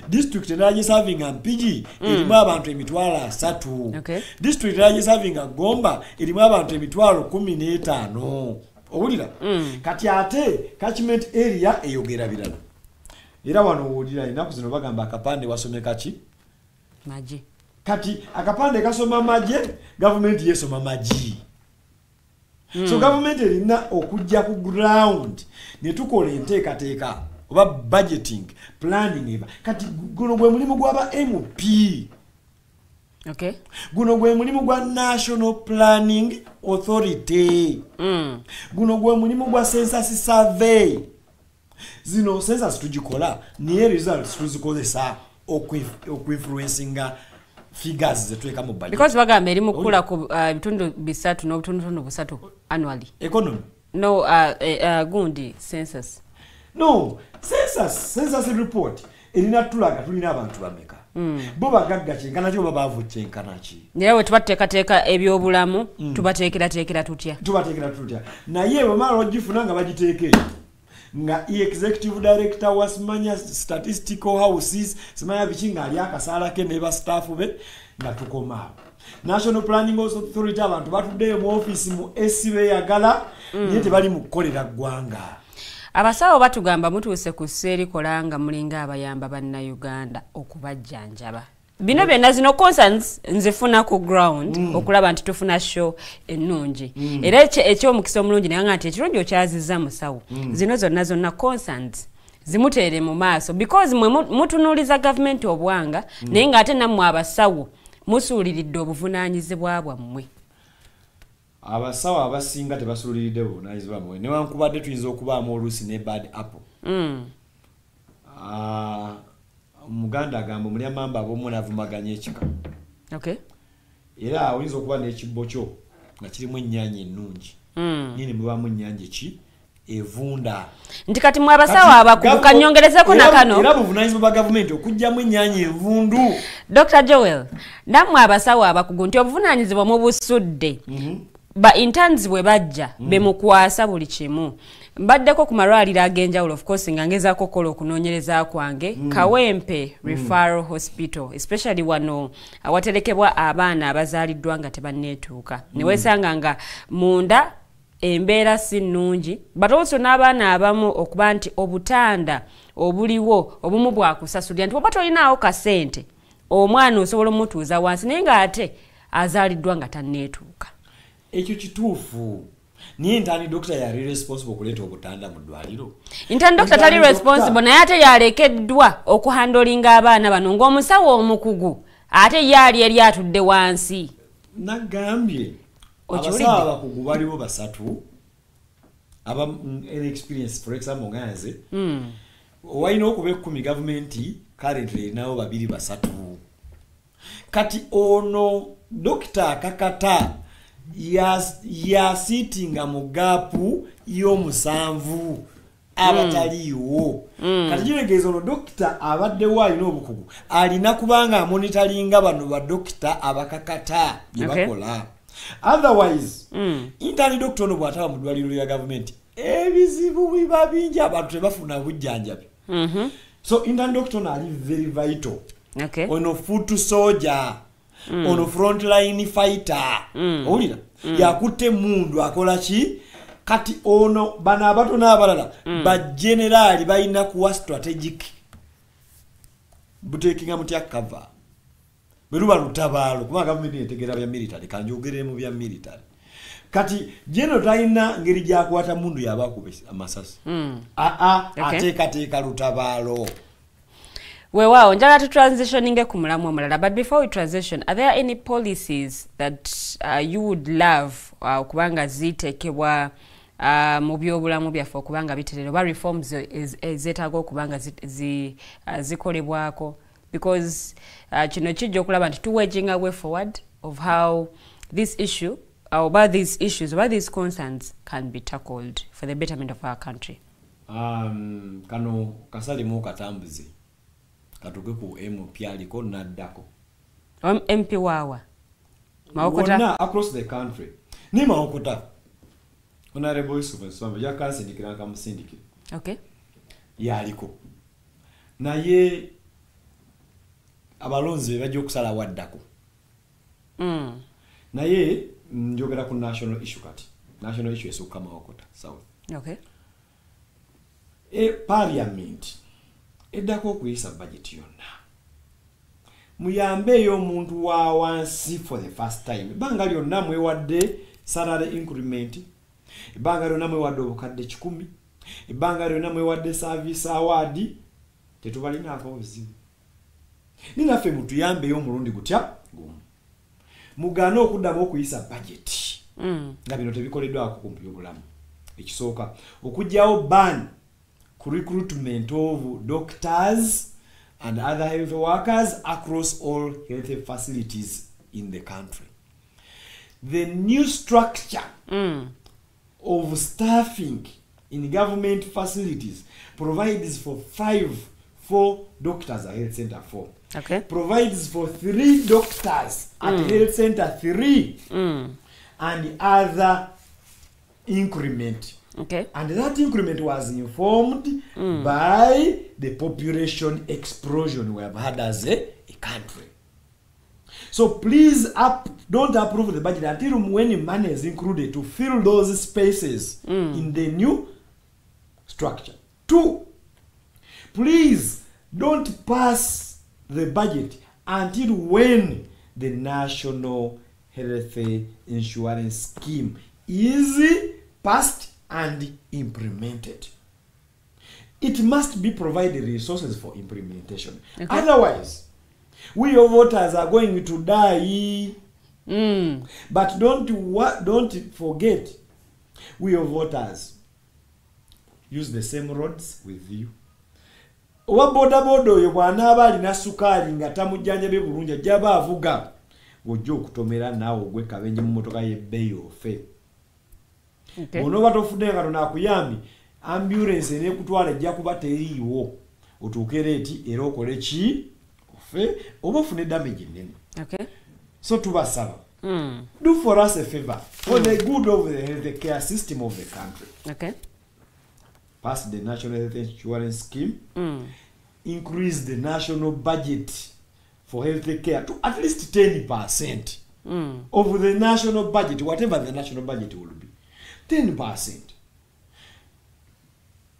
district eraje savinga Mpigi erimu abantu emitwalo 3 district eraje savinga Gomba erimu abantu emitwalo 15 owulira kati ate catchment area eyogera birala era wano owulira ennaku zino bagamba akapande wasome kaki maji kati akapande kasoma maje government yesoma maji so government erina okujja ku ground ne tukola enteekateeka oba budgeting planning eva kati guno gwe mulimu gw'aba MP okay guno gwe mulimu gwa National Planning Authority guno gwe mulimu gwa census survey zino census tugikola niye results tuzikozesa okwi-influencinga figures zetweka mu budget because bagamba eri mukula ku bitundu 3 n'obutundu 3 annually economy no gundi census no census report erina tulaga tulina abantu bameka bo bagagga kyenkana kyo babavu kyenkana ki naye we tubateekateeka ebyobulamu tubateekera tutya naye bamala ogifuna nga bagiteeke nga executive director wasimanya statistical houses simanya biki nga ali akasaala ke ne ba staff be nga tukomaawo National Planning Authority abantu batuddeyo mu office mu esibe yagala naye tebali mu kukolera ggwanga abasawo batugamba mutuuse ku sseeri kolanga mulinga abayamba bannayuganda okubajjanjaba bino byonna zino concerns nzifuna ku ground okulaba nti tufuna show ennungi era ekyomukisa omulungi naye nti ekirungi okyazizza musawo zino zonna concerns zimuteere mu maaso because mwe mutunuuliza gavumenti obwanga naye ng'ate nammwe abasawo musuuliridde obuvunaanyizibwa bwammwe abasawo abasinga tebasuuliridde buvunaanyizibwa bwammwe newankubadde tuyinza okubaamu oluusi ne bad apple Muganda agamba mulyamamba abomu navumaganya ekika era oyinza okuba n'ekibbo kyo nga kirimu ennyaanya ennungi nyini mubamu ennyanja ki evunda nti kati mwe abasawo abakugu kanyongerezeko na kano era buvunaanyizibwa bwa gavumenti okugyamu ennyaanya envundu Dr. Joel nammwe abasawo abakugu nti obuvunaanyizibwa mubusudde ba interns bwe bajja bemukwasa buli kimu mbaddeko ku malwaliro ag'enjawulo of course nga ngezaako okukola okunoonyereza kwange Kawempe Referral Hospital especially wano awaterekebwa abaana abazaaliddwa nga tebanneetuuka ne weesanga nga munda embeera si nnungi but also n'abaana abamu okuba nti obutanda obuliwo obumu bwakusasulira nti oba tolinaawo kasente omwana osobola omutuuza wansi naye ng'ate azaaliddwa nga tanneetuuka ekyo kituufu niye ntani doctor yali responsible kuleeta obutanda mu ddwaliro intani doctor tali responsible naye ate yalekeddwa okuhandolinga abaana bano ng'omusawo omukugu ate yaali eri atudde wansi nagambye abasawo abakugu baliwo 3 aba experience for example nganze walina okuba 10 gavumenti currently erinawo 2 3 kati ono doctor kakata yasitinga mu gaapu y'omusanvu abataliiwo. Kati kiregeeza ono dokita abaddewo alina obukugu alina kubanga amonitalinga bano badokita abakakata bye bakola. Otherwise intern doctor ono bw'ataba mu ddwaliro lya gavumenti ebizibu biba bingi abantu tebafuna bujjanjabi. So intern doctor ono ali very vital. Ono foot soldier, ono frontline fighter. Owulira yakutte mundu akola ki kati ono bana abato n'abalala ba generali balina kuwa strategic butekinga mutya cover beruba lutabaalo kuba gavumenti etegeera bya military kanjogere mu bya military kati general talina ngeri gyakwata mundu yabakuba amasasi ateekateeka lutabaalo. Well, njagala to transitioning ku mulamu omulala, but before we transition, are there any policies that you would love kubanga zitekebwa mu byobulamu byaffe okubanga biterera oba reforms ezeetaaga okubanga zikolebwako? Because kino kijja okulaba nti wedging a way forward of how this issue about these issues, about these concerns can be tackled for the betterment of our country. Kano kasali mu katambuzi katuke ku MP aliko naddako MP wawa maokota across the country ni maokota honorable Yusuf Swamba yakasindikira kamusindikira yaliko naye abalonzi bajja okusala waddako naye njogera ku national issue kati national issue esukka maokota south parliament eddako okuyisa budget yonna muyambe y'omuntu wa wansi for the first time. Ebbanga lyonna mwewadde salary increment, ebbanga lyonna mwewadde obukadde 10, ebbanga lyonna mwewadde service award, tetubalinaako obuzibu. Ninaffe mutuyambe y'omulundi gutya gumu mugaane okuddamu okuyisa budget nga bino tebikoleddwako kumpi y'obulamu. Ekisooka okugyawo ban recruitment of doctors and other health workers across all health facilities in the country. The new structure of staffing in government facilities provides for 4 doctors at health center 4. Provides for 3 doctors at health center 3 and other increment. And that increment was informed by the population explosion we have had as a country. So please don't approve the budget until when money is included to fill those spaces in the new structure. 2, please don't pass the budget until when the National Health Insurance Scheme is passed and implemented. It must be provided resources for implementation. Otherwise, we voters are going to die. But don't forget, we voters use the same roads with you. Owa boda bodo oyo bw'anaaba alina sukaali nga tamujjanjabe bulungi ajjaba avuga ng'ojja okutomera naawe ogwe kabenje mu motoka y'ebbeeyi ofe. Bw'onooba tofudde nga tonaakuyambi ambulance eneekutwala ejja kuba teriiwo otuuke leeti era okole ki ofe oba ofune damage ennene. So tubasaba do for us a favor for the good of the health care system of the country. Pass the National Health Insurance Scheme, increase the national budget for health care to at least 10% of the national budget, whatever the national budget will be. 10%.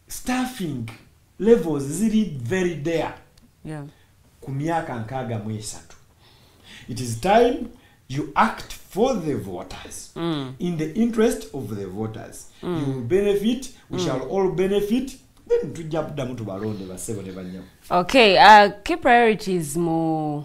Staffing levels ziri very there. Ku myaka 63. It is time you act for the voters in the interest of the voters. You will benefit, we shall all benefit. Then tujja kuddamu tubalonde basebo ne bannyamu. Key priorities mu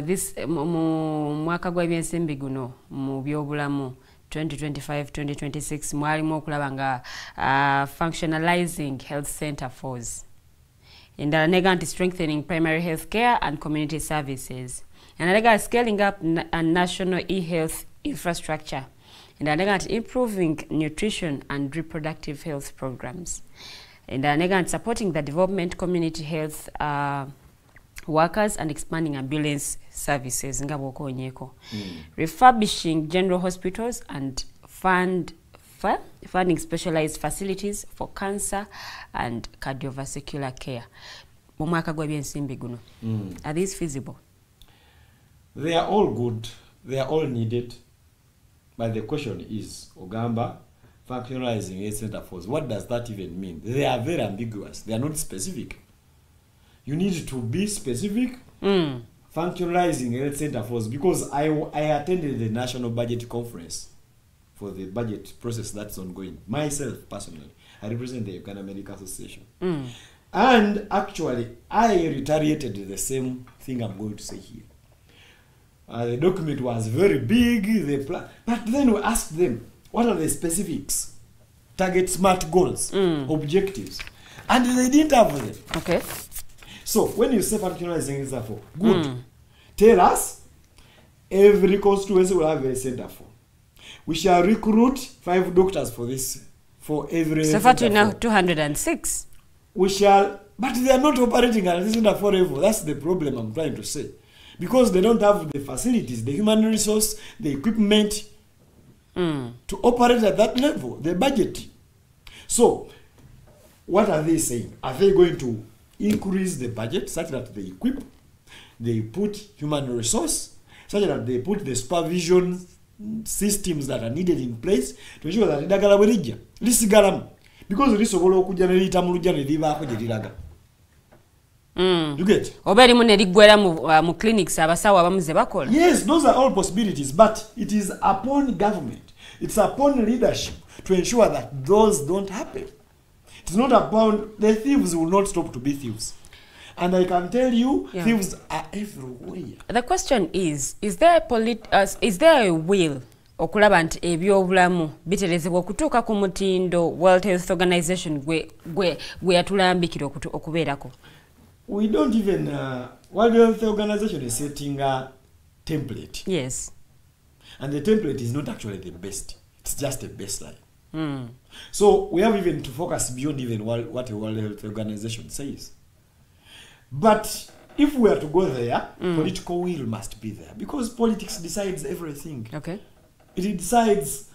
this mu mwaka gw'ebyensimbi guno mu byobulamu 2025-2026 mwalimu okulaba nga functionalizing health center 4s. Endala nega nti strengthening primary health care and community services. And I scaling up a national e-health infrastructure And again, improving nutrition and reproductive health programs. And again, supporting the development community health workers and expanding ambulance services. Refurbishing general hospitals and funding specialized facilities for cancer and cardiovascular care. Are these feasible? They are all good. They are all needed. But the question is, Ogamba, functionalizing health center force, what does that even mean? They are very ambiguous. They are not specific. You need to be specific. Functionalizing health center force, because I attended the national budget conference for the budget process that's ongoing. Myself, personally, I represent the Uganda Medical Association. And actually, I reiterated the same thing I'm going to say here. The document was very big, but then we asked them, what are the specifics? Target SMART goals, objectives. And they didn't have them. Okay. So, when you say functionalizing is for good, tell us, every constituency will have a center for. We shall recruit 5 doctors for this, for every so far to now 206. We shall, but they are not operating at the center for level. That's the problem I'm trying to say. Because they don't have the facilities, the human resource, the equipment to operate at that level, the budget. So, what are they saying? Are they going to increase the budget such that they equip, they put human resource, such that they put the supervision systems that are needed in place to ensure that lidagala bwerija lisigalamu, because lisobola okujja ne liyita mu lujja ne libaako gye liraga. You get? Oberi mu ne liggwera mu clinics abasawo abamu ze bakola. Yes, those are all possibilities, but it is upon government, it's upon leadership to ensure that those don't happen. It's not upon, the thieves will not stop to be thieves. And I can tell you, thieves are everywhere. The question is there a will okulaba nti ebyobulamu biterezebwa okutuuka ku mutindo World Health Organization gwe yatulambikira okubeerako? We don't even, World Health Organization is setting a template. Yes. And the template is not actually the best. It's just a baseline. So we have even to focus beyond even what a World Health Organization says. But if we are to go there, political will must be there, because politics decides everything. Okay. It decides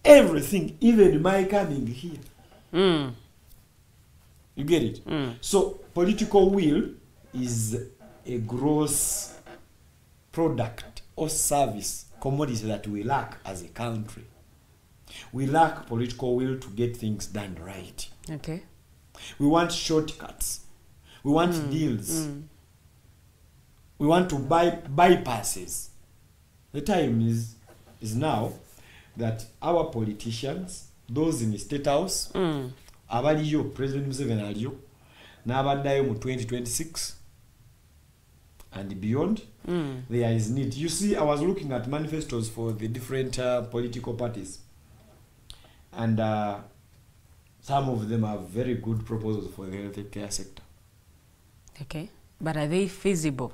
everything, even my coming here. You get it? So political will is a gross product or service, commodity that we lack as a country. We lack political will to get things done right. Okay. We want shortcuts. We want deals. We want to buy bypasses. The time is now that our politicians, those in the State House, abaliyo, President Museveni aliyo, n'abaddayo mu 2026 and beyond, there is need. You see, I was looking at manifestos for the different political parties, and some of them have very good proposals for the health care sector. Okay, but are they feasible?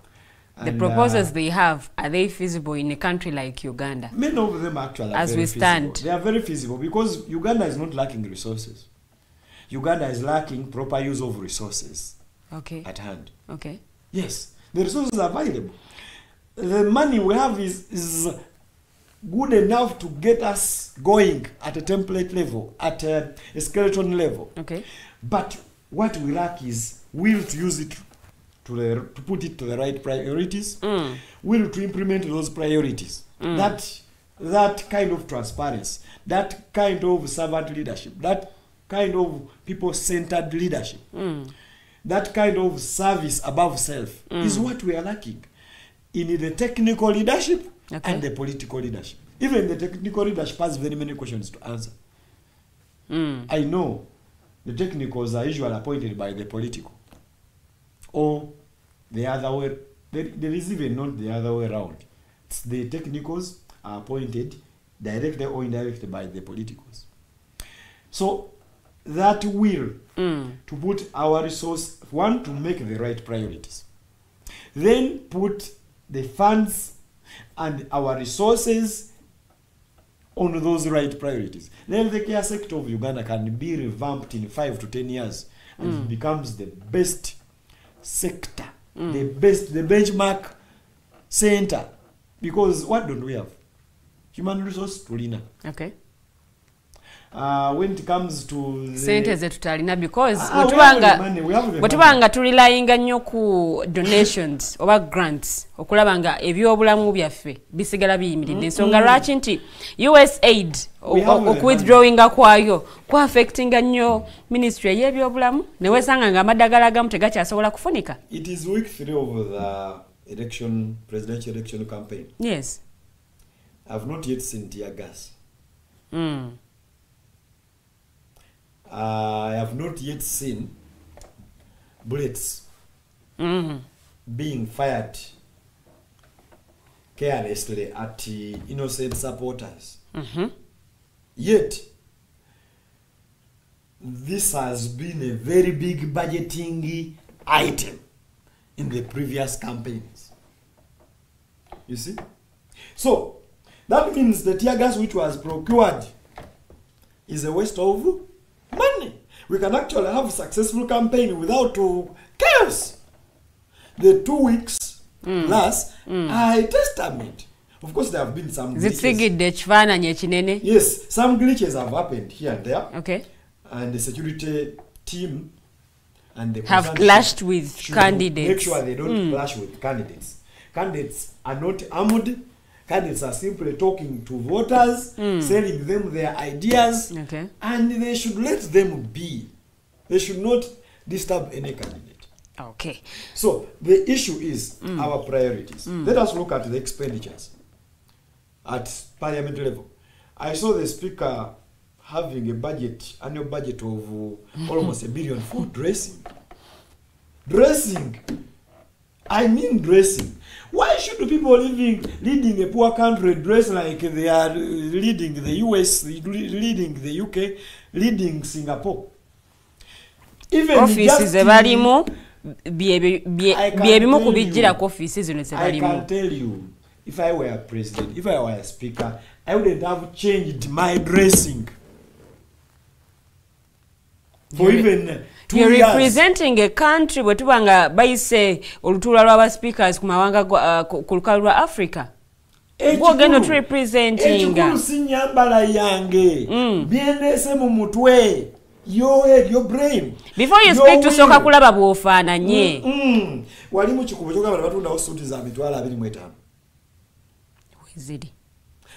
The proposals they have, are they feasible in a country like Uganda? Many of them actually are as we stand. Feasible. They are very feasible because Uganda is not lacking resources. Uganda is lacking proper use of resources at hand. Okay. Yes, the resources are available. The money we have is good enough to get us going at a template level, at a skeleton level. Okay. But what we lack is will to use it to put it to the right priorities, will to implement those priorities. That kind of transparency, that kind of servant leadership, that kind of people-centered leadership, that kind of service above self is what we are lacking in the technical leadership and the political leadership. Even the technical leadership has very many questions to answer. I know the technicals are usually appointed by the political, or the other way. There is even not the other way around. It's the technicals are appointed directly or indirectly by the politicals. So that will to put our resource, one, to make the right priorities, then put the funds and our resources on those right priorities, then the care sector of Uganda can be revamped in 5 to 10 years and it becomes the best sector, the benchmark center. Because what don't we have? Human resource tulina. Okay. When it comes to the center zetutalina because wetubanga tulilayinga nnyo ku donations oba grants okulaba nga ebyobulamu byaffe bisigala biyimiridde ensonga lwaki nti USAID okuwithdrawinga kwayo kwa affectinga nnyo ministry y'ebyobulamu ne wesanga nga amadagala agamu tegakyasobola kufunika. It is week 3 of the presidential election campaign. Yes. I've not yet seen tear gas. I have not yet seen bullets being fired carelessly at innocent supporters. Yet, this has been a very big budgeting item in the previous campaigns. You see? So, that means the tear gas which was procured is a waste of money. We can actually have a successful campaign without chaos. The 2 weeks last are a testament. Of course, there have been some glitches. Yes, some glitches have happened here and there. Okay. And the security team and the have clashed with candidates. Make sure they don't clash with candidates. Candidates are not armed. Candidates are simply talking to voters, selling them their ideas, and they should let them be. They should not disturb any candidate. Okay. So the issue is our priorities. Let us look at the expenditures at parliament level. I saw the speaker having a budget, annual budget of almost $1 billion for dressing. Dressing. I mean dressing. Why should people leading a poor country dress like they are leading the US, leading the UK, leading Singapore? Even offices ebalimu byebimu kubijjira ku offices zino I zebalimu. can tell you, if I were a president, if I were a speaker, I wouldn't have changed my dressing. For even 2 You're years. representing a country bwe tubanga bayise olutuula lw'aba speakers ku mawanga ku lukalu lwa Africa. Gwogenda tu representing. Ekikulu si nyambala yange. Byendeese mu mutwe. Your head, your brain. Before you speak to soka kulaba bw'ofaananye. Wali mu kikubo kyogamba batundawo suuti za mitwalo 25. Weziri.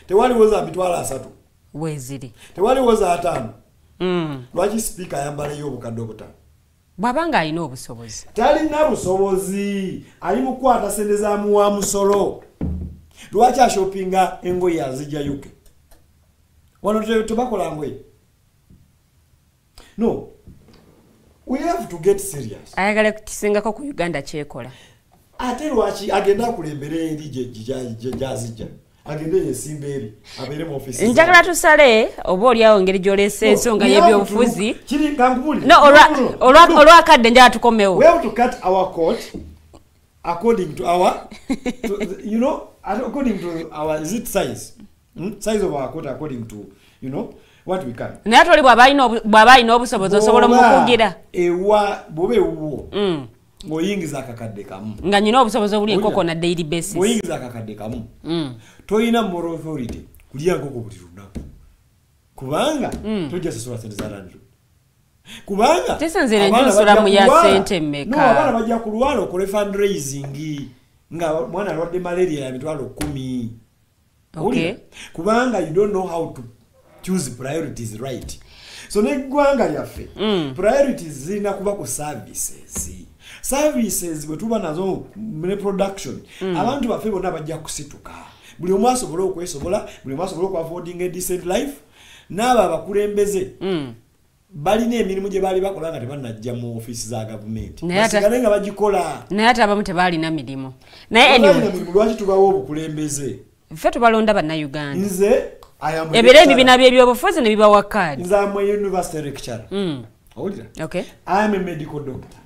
Tewaliwo za mitwalo 3. Weziri. Tewaliwo za 5. Lwaki speaker ayambalayo obukadde obutaano? Bw'abanga alina obusobozi. Talina busobozi. Ali mu kukwata sente za muwa musolo. Lwaki ashopinga engoye azijja yuke? Wano tebakola ngoye. No. We have to get serious. Ayagala kisingako ku Uganda kyekola. Ate lwaki agenda kulembera eri gyazijja. Agende yesimba eri abeere mu office. Njagala tusale oba oliawo ngeri gy'oleese ensonga y'ebyobufuzi. Kiri kankubuli. No, olwakadde njala tukomewo. We have to cut our coat according to our according to our size. Size of our coat according to what we can. Naye toli bw'aba alina obusobozi osobola omukugira. Ewa bobe uwo. Ngoyingiza akakadde kamu. Nga nyina obusobozi obuli enkoko na daily basis. Ngoyingiza akakadde kamu. Toyina moral authority kulya nkoko buli lunaku. Kubanga tojja sasula sente za landu. Kubanga tesanzire njusula mu ya sente mmeka. No, abana bajja ku lwalo okole fundraising nga mwana alwadde malaria ya mitwalo 10. Okay. Kubanga you don't know how to choose priorities right. So neggwanga lyaffe priorities zirina kuba ku services bwe tuba nazo mu production abantu baffe bonna bajja kusituka buli omu asobola okwesobola buli omu asobola okuaffording a decent life n'abo abakulembeze balina emirimu gye baali bakola nga tebanajja mu office za gavumenti basigale nga bagikola naye ate abamu tebalina mirimu naye lwaki tubawo obukulembeze ffe tubalonda bannayuganda nze ebiro ebibiina by'ebyobufuzi ne bibawa kaadi nze am a university lecturer Okay. I am a medical doctor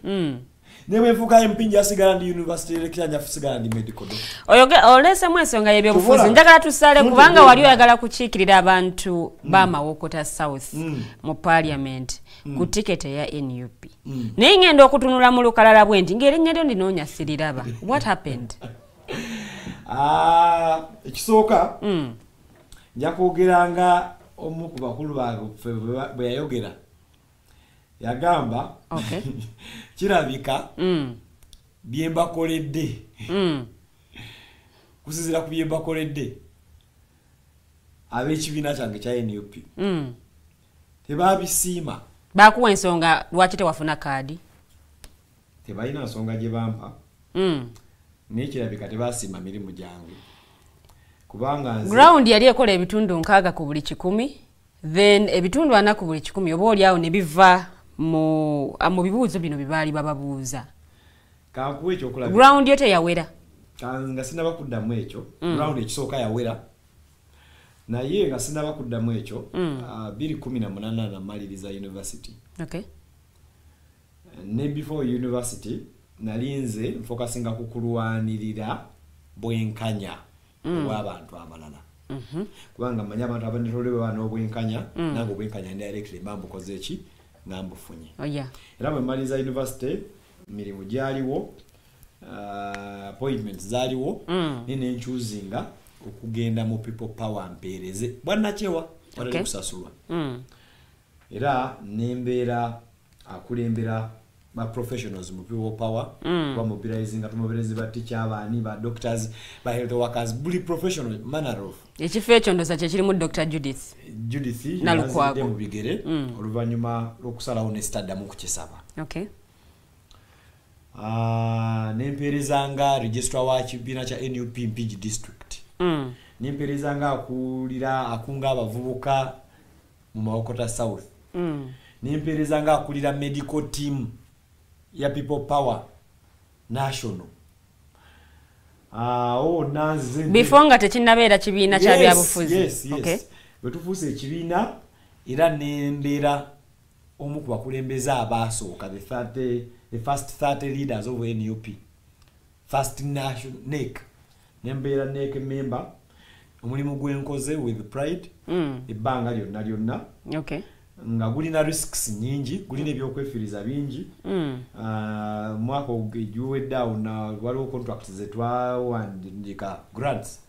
Newe mfuka mpinja sigala ndi university lecturer nja sigala ndi medical doctor. Oyoge olese mwensonga yebyo bufuzi njagala tusale kubanga wali oyagala kukiikirira abantu b'amawokota South mu parliament ku ticket ya NUP. Naye ngenda okutunula mu lukalala bwendi ng'erinnya lyo ndinoonya siriraba. What happened? Ekisooka nja kwogeranga omu ku bakulu bwe yayogera yagamba kirabika byembakoledde kusizira ku byembakoledde ab'ekibiina kyange kya NUP tebabisiima bakuwa ensonga lwaki tewafuna kaadi tebalina nsonga gye bampa naye kirabika tebasiima mirimu gyange kubanga ground yali ekola ebitundu 6 ku buli 100 then ebitundu 4 ku buli 100 oba oli awo ne biva mu bibuuzo bino bibaali bababuuza kankuwa ekyokulaba ground yo teyawera nga sinaba kuddamu ekyo ground ekisooka yawera naye nga sinaba kuddamu ekyo 2018 namaliriza university ne before university nalinze nfokasinga ku kulwanirira bwenkanya obw'abantu abalala kubanga manya abantu abanetolewe bano obwenkanya nange obwenkanya indirectly mbambukoze eki ngambufunye era bwe maliriza university mirimu gyaliwo appointments zaaliwo nene nchuzinga okugenda mu people power mpeereze bwannachewa wali kusasulwa era nembeera akulembera ba professionals mu people power kwa mobilizing atumobilezi ba teacher abani ba doctors ba health workers buli professional manner of ekifo ekyo ndoza kye kiri mu Dr. Judith nalukwago mu bigere oluvanyuma lw'okusalawo ne stadium ku Kisaba nemperezanga registrar wa kibiina kya NUP Mpigi district nemperezanga akunga abavubuka mu Mawokota South nemperezanga akulira medical team ya people power national before nga tekinnabeera kibiina kya byabufuzi bwetufuuse ekibiina era nembeera omu ku bakulembeze abaasooka the first 30 leaders of NUP first national NEC nembeera NEC member omulimu gwenkoze with pride ebbanga lyonna nga gulina risks nyingi gulina ebyokwefiriza bingi mwaka oguwedde awo waliwo contracts zetwawandika grants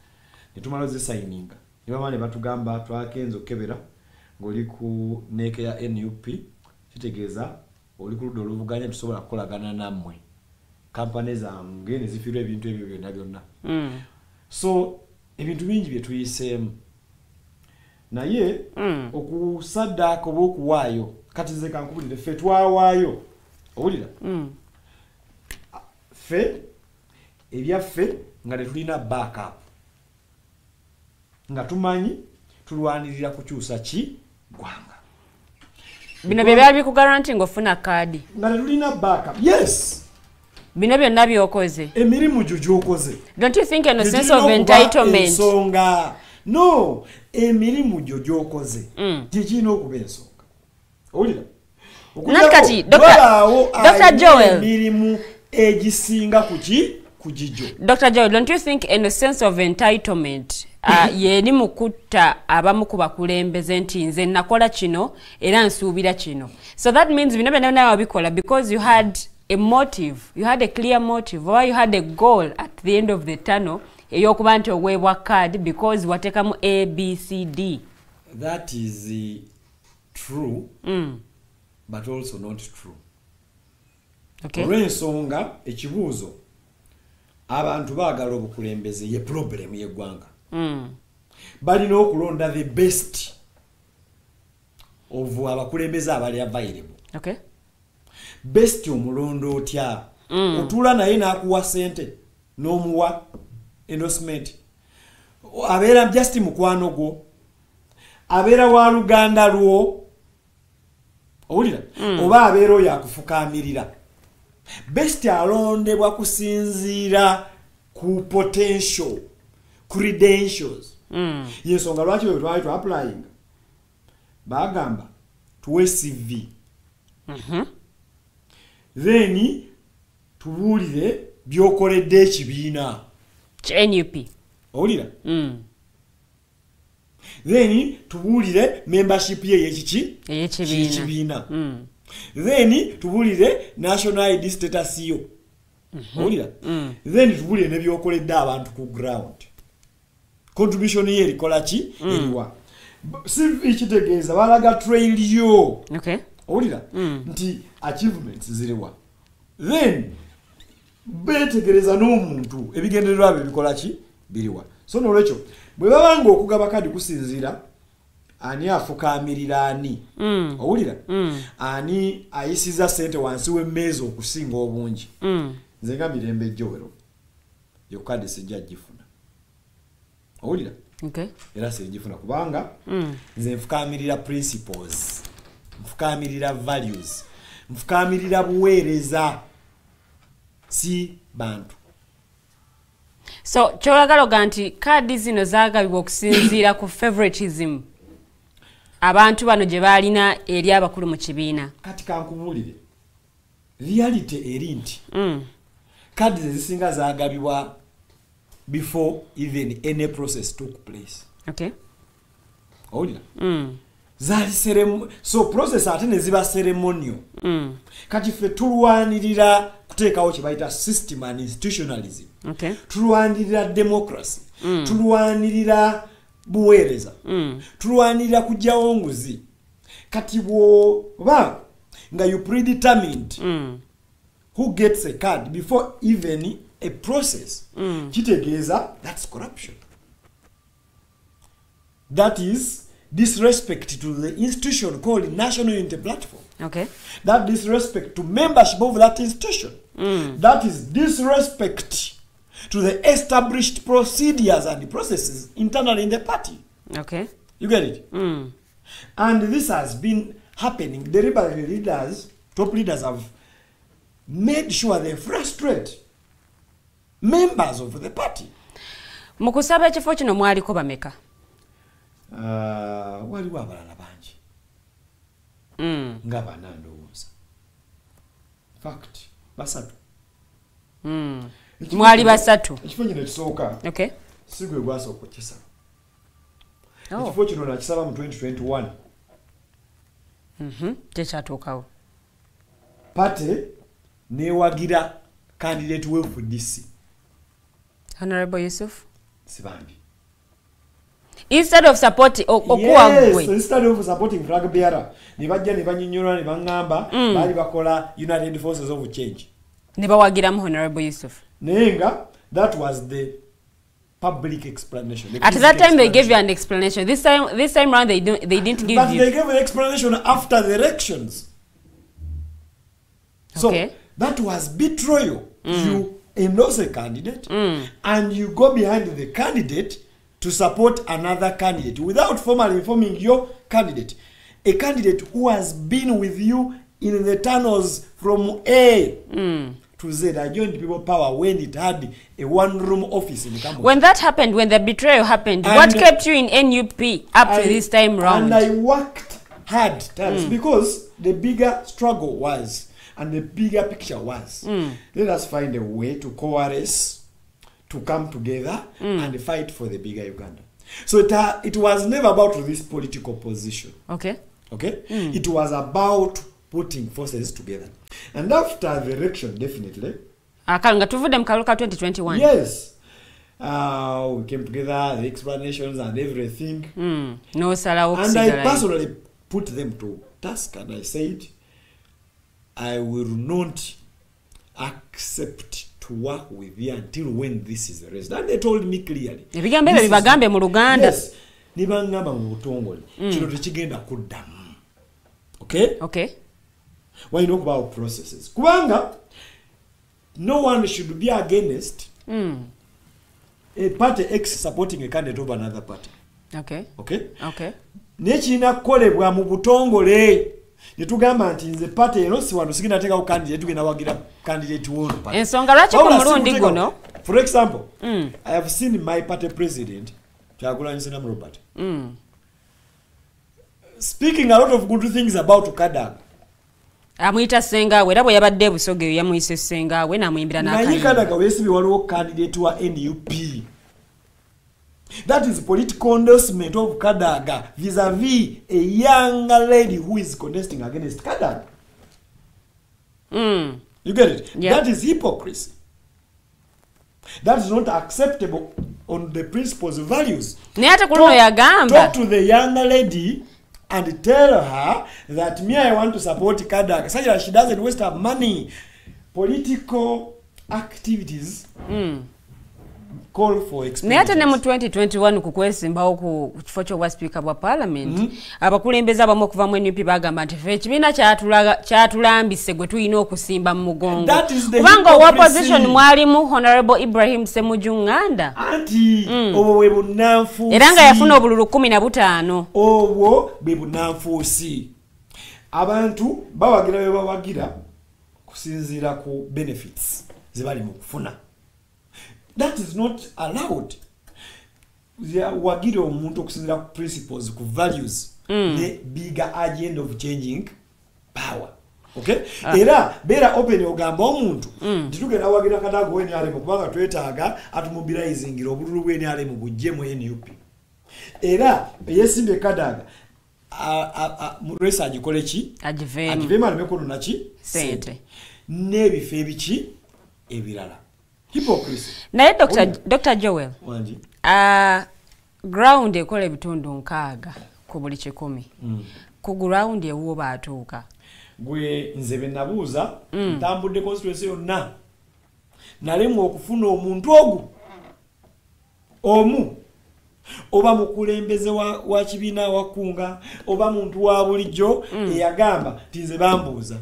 netumala zisigninga ne bamala ne batugamba twakenza okebera ng'oli ku NEC ya NUP kitegeeza oli ku ludda oluvuganya tusobola kukolagana nammwe kampani zange ne zifiirwa ebintu ebyo byonna so ebintu bingi bye tuyiseemu naye okusaddaaka oba okuwaayo kati nze kankubulire ffe twawaayo owulira ffe ebyaffe nga tetulina backup nga tumanyi tulwanirira kukyusa ki gwanga bino bye byali bikugaranti ng'ofuna kaadi nga tetulina backup yes bino byonna byokoze emirimu gyo gy'okoze don't you think in a sense of entitlement ensonga no emirimu gyo gy'okoze tekirina okuba ensonga owulira nakati Dr. Joel emirimu egisinga ku gigyo Dr. Joel don't you think in a sense of entitlement yeni mukutta abamu ku bakulembeze nti nze nakola kino era nsuubira kino so that means bino byonna wabikola because you had a motive you had a clear motive or you had a goal at the end of the tunnel eyokuba nti oweebwa card because watekamu ABCD. That is true but also not true. Olw'ensonga ekibuuzo abantu baagala obukulembeze ye problem y'eggwanga balina okulonda the best of abakulembeze abali available. Best omulondo otya otula naye n'akuwa sente n'omuwa endorsement abeera just mukwano gwo abeera wa luganda lwo owulira oba abeera oyo akufukaamirira best alondebwa kusinziira ku potential credentials yensonga lwaki bwe twali tu applying bagamba tuwe CV then tubuulire byokoledde ekibiina NUP owulira then tubuulire membership ye y'ekibiina then tubuulire national ID status yo owulira then tubuulire ne byokoledde abantu ku ground contribution ye erikola ki eriwa CV kitegeeza balaga trail yo owulira nti achievements ziriwa then betegereza n'omuntu ebigendererwa bye bikola ki biriwa so nolwekyo bwe babanga okugaba kadi kusinziira ani afukamirira ani owulira ani ayisiza sente wansi w'emmeeza okusinga obungi nze nga Mirembe ejjowero yo kadi sijja gifuna owulira era sijifuna kubanga nze nfukamirira principles nfukamirira values nfukamirira buweereza si bantu. So kyolagala nti kadi zino zaagabibwa okusinziira ku favoritism abantu bano gye balina eri abakulu mu kibiina. Kati kankubuulire reality eri nti kadi zisinga zaagabibwa before even any process took place. Owulira zaali so process ate ne ziba ceremonial. Kati ffe tulwanirira kuteekawo kye bayita system and institutionalism. Tulwanirira democracy. Tulwanirira buweereza. Tulwanirira kujjawo nguzi. Kati bw'oba nga you predetermined who gets a card before even a process, kitegeeza that's corruption. That is disrespect to the institution called National Unity Platform. That disrespect to membership of that institution. That is disrespect to the established procedures and processes internally in the party. You get it? And this has been happening. Deliberately leaders, top leaders have made sure they frustrate members of the party. Mukusaba ekifo kino mwaliko bameka? Waliwo abalala bangi. Nga bana ndowooza. Fact, basatu. Mwali basatu. Ekifo kino ekisooka. Sigwe gwasooka okukisaba. Ekifo kino nakisaba mu 2021. Tekyatuukawo. Pate newagira candidate we for DC. Honorable Yusuf Sibambi. Instead of supporting yes, instead of supporting flag bearer, nibajja ne banyinyolwa ne bangamba bali bakola United Forces of Change. Ne bawagiramu Honorable Yusuf. Nenga that was the public explanation. At that time they gave you an explanation. This time round they didn't give but you. But they gave an explanation after the elections. So that was betrayal. You endorse a candidate and you go behind the candidate to support another candidate without formally informing your candidate. A candidate who has been with you in the tunnels from A to Z. I joined People Power when it had a one-room office in Cambodia. When that happened, when the betrayal happened, what kept you in NUP up to this time round? And I worked hard because the bigger struggle was, and the bigger picture was, let us find a way to coalesce, to come together and fight for the bigger Uganda. So it was never about this political position. It was about putting forces together. And after the election, definitely. Akalunga tuvude mkaluka 2021. Yes. We came together, the explanations and everything. No sala. And I personally put them to task and I said, I will not accept to work with you until when this is the rest. And they told me clearly. Bibagambe mu Luganda. Yes. Nibangamba mu butongole. Kino tekigenda kuddamu. Okay? Why not about processes? Kubanga, no one should be against a party X supporting a candidate of another party. Okay? Nechina kolebwa mu butongole. Netugamba nti nze party eno si wano sigenda teka ku candidate tugenda wagira candidate wono party. Ensonga lwaki ku mulundi guno? For example, I have seen my party president, Kyagulanyi Ssentamu Robert, speaking a lot of good things about Kadag. amuyita sengawe era bwe yabadde busoge yamuyise sengawe namuyimbira naye Kadaga weesibi waliwo candidate wa NUP. That is political endorsement of Kadaga vis-a-vis a young lady who is contesting against Kadaga. You get it? Yeah. That is hypocrisy. That is not acceptable on the principles and values. Talk to the young lady and tell her that me, I want to support Kadaga, such that she doesn't waste her money. Political activities call for expenditures. Nate mu 2021 kukwesimbawo ku kifo ky'obwa speaker bwa parliament abakulembeze abamu okuva mu NUP bagamba nti fe ekibiina kyatulambise gwe tulina okusimba mu mugongo kubanga owa opposition mwalimu Honorable Ibrahim Semujunganda anti obwo bwe bunnanfuusi era nga yafuna obululu 15 obwo bwe bunnanfuusi abantu bawagira bye bawagira kusinziira ku benefits zibali mu kufuna. That is not allowed. Wagire omuntu okusinzira ku principles, ku values, the bigger agenda of changing power. Okay? Era bera open ogamba omuntu titugenda wagira Kadaga weni ale kubanga twetaaga atumobilizing obululu bweni ale mu bujje mu NUP. Era yesimbe Kadaga mu research kolechi ajivema amekono nachi sente n'ebifo ebiki ebirala. Hypocrisy. Naye Dr. Joel. Wanji. Ground ekola ebitundu nkaaga ku buli 10. Ku ground ewuwo baatuuka. Gwe nze be nabuuza ntambudde constituency yonna. Nalemwa okufuna omuntu omu oba mukulembeze wa kibiina wakunga oba muntu wa bulijjo eyagamba tinze bambuuza.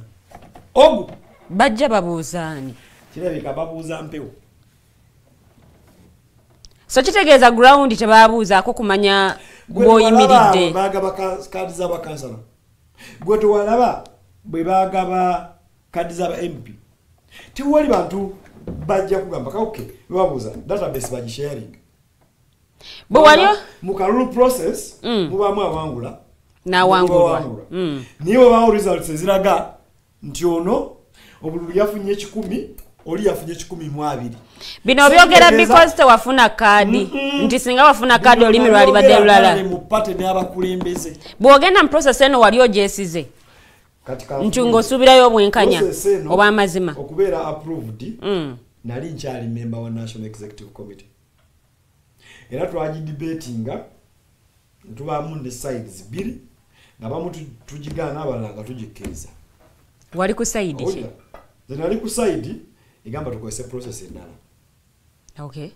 Bajja babuuzaani. Kirabika babuuza mpewo. So kitegeeza ground tebabuuzaako kumanya bw'oyimiridde. Baagaba kaadi z'abakansala. Gwe tewalaba bwe baagaba kaadi z'aba MP. Tewali bantu bajja kugamba okay babuuza database bagisharing. Bwe walio mu kalulu process mubaamu abangula n'awangulwa. Nibo bawo results eziraga nti ono obululu yafunye 10 oli yafunye 12. Bino byogera because tewafuna kadi nti singa wafuna kadi olimi lwali badde lulala mu pate n'abakulembeze bwogenda mu process eno wali ogyesize nti ng'osuubirayo obwenkanya oba amazima okubeera approved nali nkyali member wa National Executive Committee era twagidebatinga tubaamu ne sides 2 nga bamu tugigaana abalala nga tugikkiriza. Wali ku side ki? Zenali ku side igamba tukozese process endala. Okay.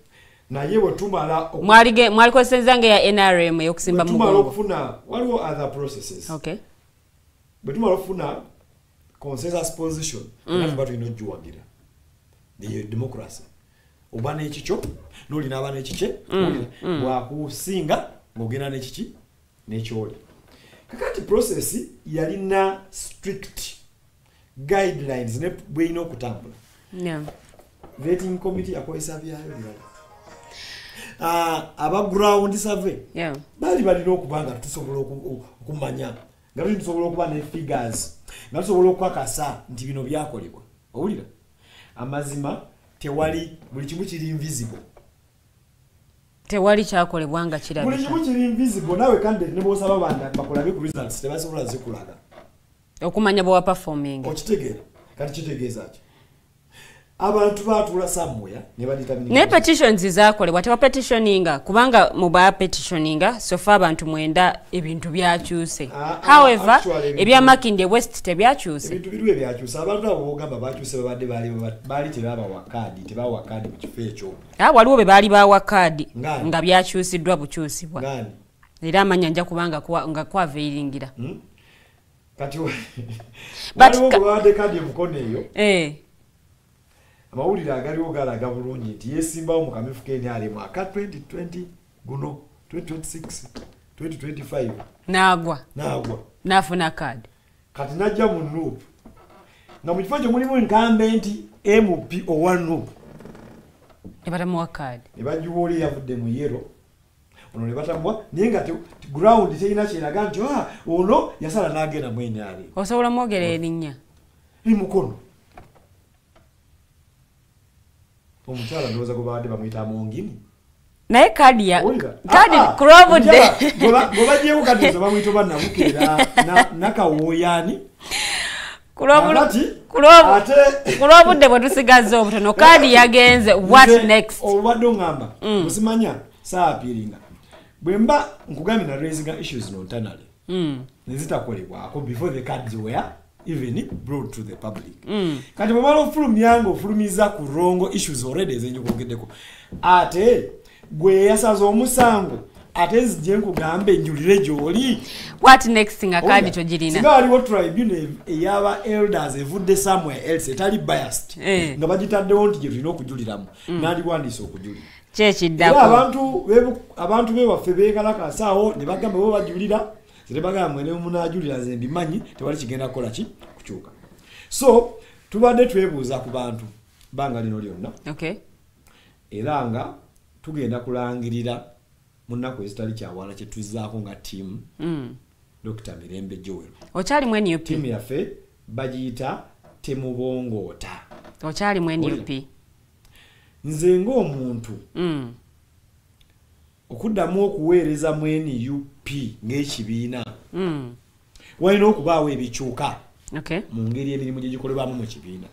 Naye bwe tumala mwali kozesezanga ya NRM yokusimba mu mugongo. Tumala okufuna waliwo other processes. Okay. Bwe tumala okufuna consensus position nafuba tulina ojuwagira. The democracy. Oba n'ekikyo n'olina aba n'ekikye bwakusinga ng'ogenda n'ekiki n'ekyoli. Kakati process yalina strict guidelines ne bwino okutambula. Yeah. Vetting committee akozesa byayo birala. Aba ground survey. Yeah. Bali balina okubanga tusobola okumanya. Nga tusobola okuba ne figures. Nga tusobola okwakasa nti bino byakolebwa. Owulira? Amazima tewali buli kimu kiri invisible. Tewali kyakolebwa nga kirabika. Buli kimu kiri invisible nawe kandi ne bosaba banda bakolabe ku results tebasobola zikulaga. Okumanya bwa performing. Okitegeera. Kati kitegeeza ki? Abantu baatula somewhere ne baditaminika. Ne petitions zakolebwa tewa petitioninga kubanga mu ba petitioninga sofa abantu mwenda ebintu byakyuse. However, ebya Makinde West tebyakyuse. Ebintu birwe byakyuse. Abantu abo bogamba bakyuse babadde bali tebaba wakadi, tebawa wakadi mu kifo ekyo. Waliwo be bali ba wakadi nga byakyusiddwa bukyusibwa. Ngani? Era amanya kubanga nga kwaveiringira. Kati waliwo bade kadi mukono eyo. Amawulire agaliwo galaga bulungi nti yesimbawo mu kamefu k'enyali mwaka 2020 guno 2026 2025 nagwa nafuna kadi kati najja mu NUP nga mu kifo kyo mulimu enkambenti MP owa NUP ebatamuwa kadi ebagiwooli yavudde mu yero ono ne batamwa naye nga ground terina kyeraga nti ono yasala n'agenda mu enyali osobola mwogera erinnya limukono omukyala ndoza ko baade bamuyita mongini naye kadi ya kadi kurabudde gobajeeko kadi zo bamuyita bannabukera nakawoyani kulwobudde bwe tusigaze obutono kadi yagenze what next obadde ongamba musimanya saapiringa bwemba nkugambye na raising issues nontannally nezitakolebwako before the cards were even brought to the public kati bwemala ofulumyanga ofulumiza ku rongo issues already ezenjogedeko ate gwe yasaza omusango ate nzije nkugambe njulire gy'oli what next nga kadi togirina singa waliwo tribunal eyaba elders evudde somewhere else etali biased nga bagitaddewo nti gye tulina okujuliramu nandiwandiisa okujulira kyekiddako abantu bewaffe beekalakasaawo ne bagamba bo bajulira tebagamba mwene munajulira nze mbimanyi tewali kigenda kukola ki kukyuka so tubadde twebuuza ku bantu banga lino lyonna era nga tugenda kulangirira munnaku ezitali kyawala kye tuzzaako nga tiimu Dr. Mirembe Joel okyalimu NUP tiimu yaffe bagiyita temubongoota okyalimu NUP nze ng'omuntu okuddamu okuweereza mu NUP ng'ekibiina walina okubaawo ebikyuka mu ngeri emirimu gye gikolebwamu mu kibiina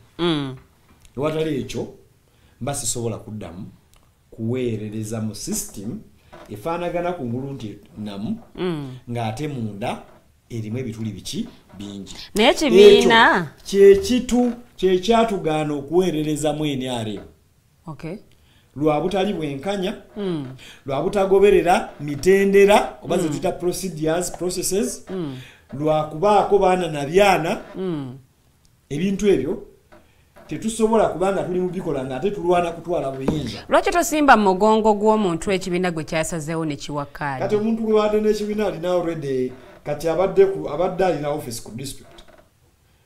ewatali ekyo mba sisobola kuddamu kuweerereza mu system efaanagana ku ngulu nti namu ng'ate munda erimu ebituli biki bingi naye kibiina kyekyatugaana okuweerereza mu NRM lwa butali bwenkanya lwa butagoberera mitendera oba ze tuyita processes lwa kubaako baana na byana ebintu ebyo tetusobola kubanga tuli mu bikola ng'ate tulwana kutwala buyinza lwaki tosimba mugongo gw'omuntu ekibiina gwe kyasazeewo ne kiwa kaadi kati omuntu gwe baadde n'ekibiina alina already kati abadde alina office ku district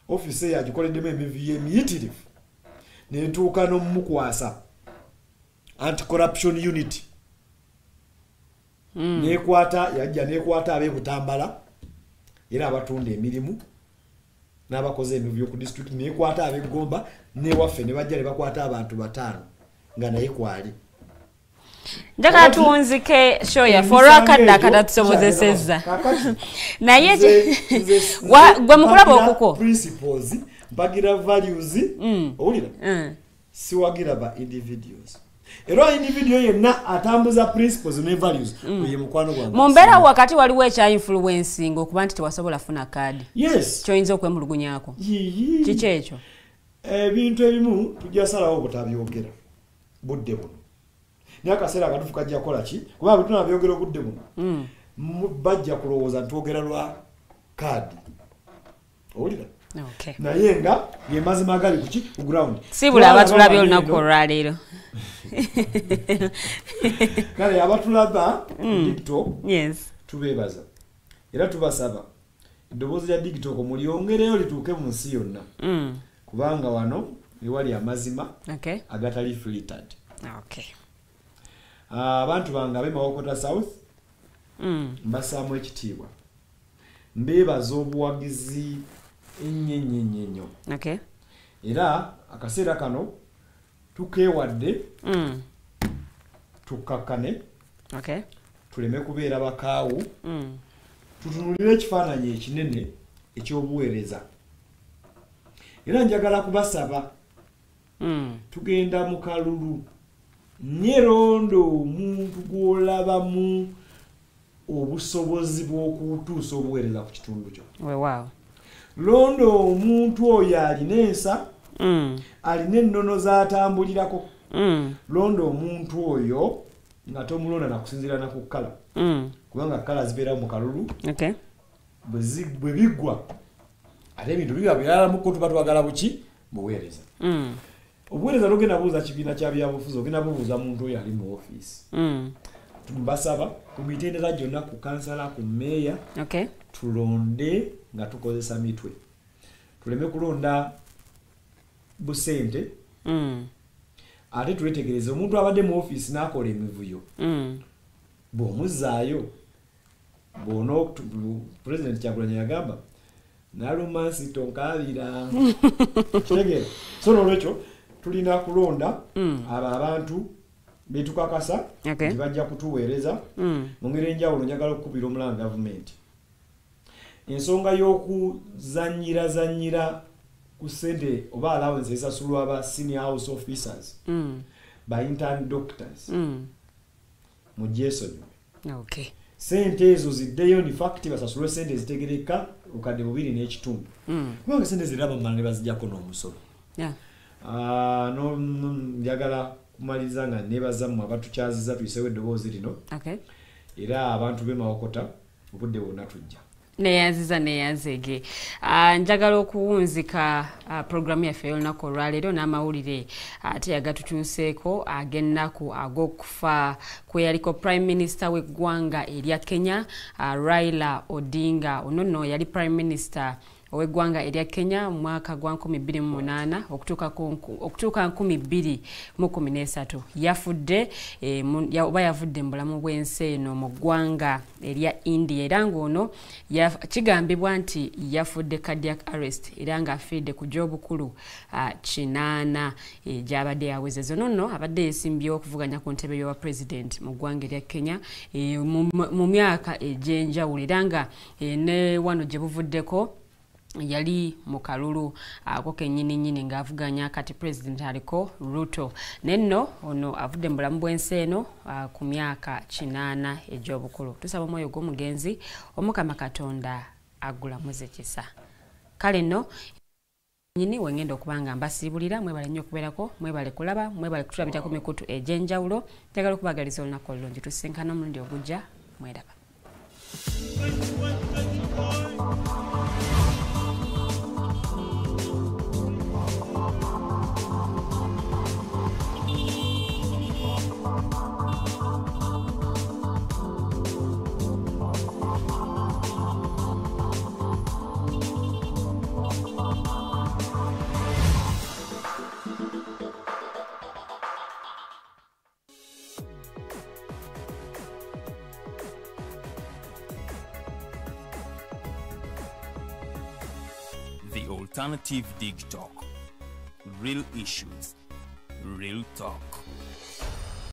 office eyo agikoleddemu emivuyo emiyitirivu nentuuka n'omumukwasa anti-corruption unit yajja nekwata ab'ebutambala era abatunda emirimu n'abakoze emivuyo ku district nekwata ab'eggomba newaffe ne bajja ne bakwata abantu 5 nga naye kwali njagala tuwunzike show yaffe olwakadde akatatusobozesezza naye gwe mukulaba okuko principles mpagira values owulira siwagira ba individuals era individual yenna atambuza principles ne values ye mukwano gwange mu mbeera wakati waliwo ekya influencing okuba nti tewasobola funa kaadi yes kyoyinza okwemulugunyako kiki ekyo ebintu ebimu tujasalawo obutabyogera budde buno naye akaseera akatufu kajja kukola ki kuba bwe tunabyogera obudde buno bajja kulowooza ntwogera lwa kaadi owulira naye nga ge mazima gali kuki ku ground si buli abatulabye olunaku olwaleero kale abatulaba TikTok tubeebaza era tubasaba eddoboozi lya TikTok mulyongereyo lituuke mu nsi yonna kubanga wano ewali amazima agatali filtered abantu bange ab'emawokota south mbasaamu ekitiibwa mbeebaza obuwagizi ennyo era akaseera kano tukeewadde tukakkane tuleme kubeera bakaawu tutunulire ekifaananyi ekinene ekyobuweereza era njagala kubasaba tugenda mu kalulu nyerondo omuntu gw'olabamu obusobozi bw'okutuusa obuweereza ku kitundu kyo londo omuntu oyo alina ensa alina ennono z'atambulirako londo omuntu oyo nga tomulonda nakusinziira na ku kkala kubanga kkala zibeera mu kalulu bwe biggwa ate ebintu biba biralamuko tuba twagala buki buweereza obuweereza logenda buuza kibiina kya byabufuzi ogenda bubuuza muntu oyo ali mu ofiisi mbasaba ku mitendera gyonna ku kansala ku meeya tulonde nga tukozesa mitwe tuleme kulonda busente ate twetegereze omuntu abadde mu ofiisi n'akola emivuyo bw'omuzaayo bw'ono President Kyagulanyi yagamba nalumansi tonkabira kitegera so nolwekyo tulina kulonda abo abantu betukakasa bajja kutuweereza mu ngeri enjawulo. Njagala okukubira omulanga gavumenti ensonga y'okuzanyira ku ssente oba allowance esasulwa aba senior house officers by intern doctors mujesonyo sente ezo ziddeyo in fact basasulwe sente zitegereka obukadde 2.5 kubanga sente ziraba mala ne bazijjako n'omusolo. Njagala kumaliriza nga nebaza mu abatukyaziza tuyisewo eddoboozi lino era abantu b'emawokota obudde bwonna tujja neyanzege njagala okuwunzika programu yaffe olunaku olwaleero n'amawulire ate yagatutuuseeko ag'ennaku ag'okufa kweyaliko prime minister w'eggwanga erya Kenya Raila Odinga. Ono nno yali prime minister ow'eggwanga erya Kenya mu mwaka gwa 2008 okutuuka 2013 yafudde oba yavudde mu bulamu bw'ensi eno mu ggwanga erya India era ng'ono kigambibwa nti yafudde cardiac arrest era ng'afiiridde ku gy'obukulu 80 gy'abadde yawezezza. Ono nno abadde yeesimbyewo okuvuganya ku ntebe y'obwa president mu ggwanga erya Kenya mu myaka egy'enjawulo era nga ne wano gye buvuddeko yali mu kalulu ako kennyini ng'avuganya kati president aliko Ruto. Nenno ono avudde mu bulamu bw'ensi eno ku myaka 80 egy'obukulu. Tusaba omwoyo gw'omugenzi Omukama Katonda agulamuze kisa. Kale nno nyini wengenda okubanga mbasiibulira mwebale nnyo okubeerako, mwebale kulaba, mwebale kutulabira ku mikutu egy'enjawulo. Njagala okubagaliza olunaku olulungi tusinkana omulundi ogujja mweraba. The Alternative Dig Talk. Real issues, real talk.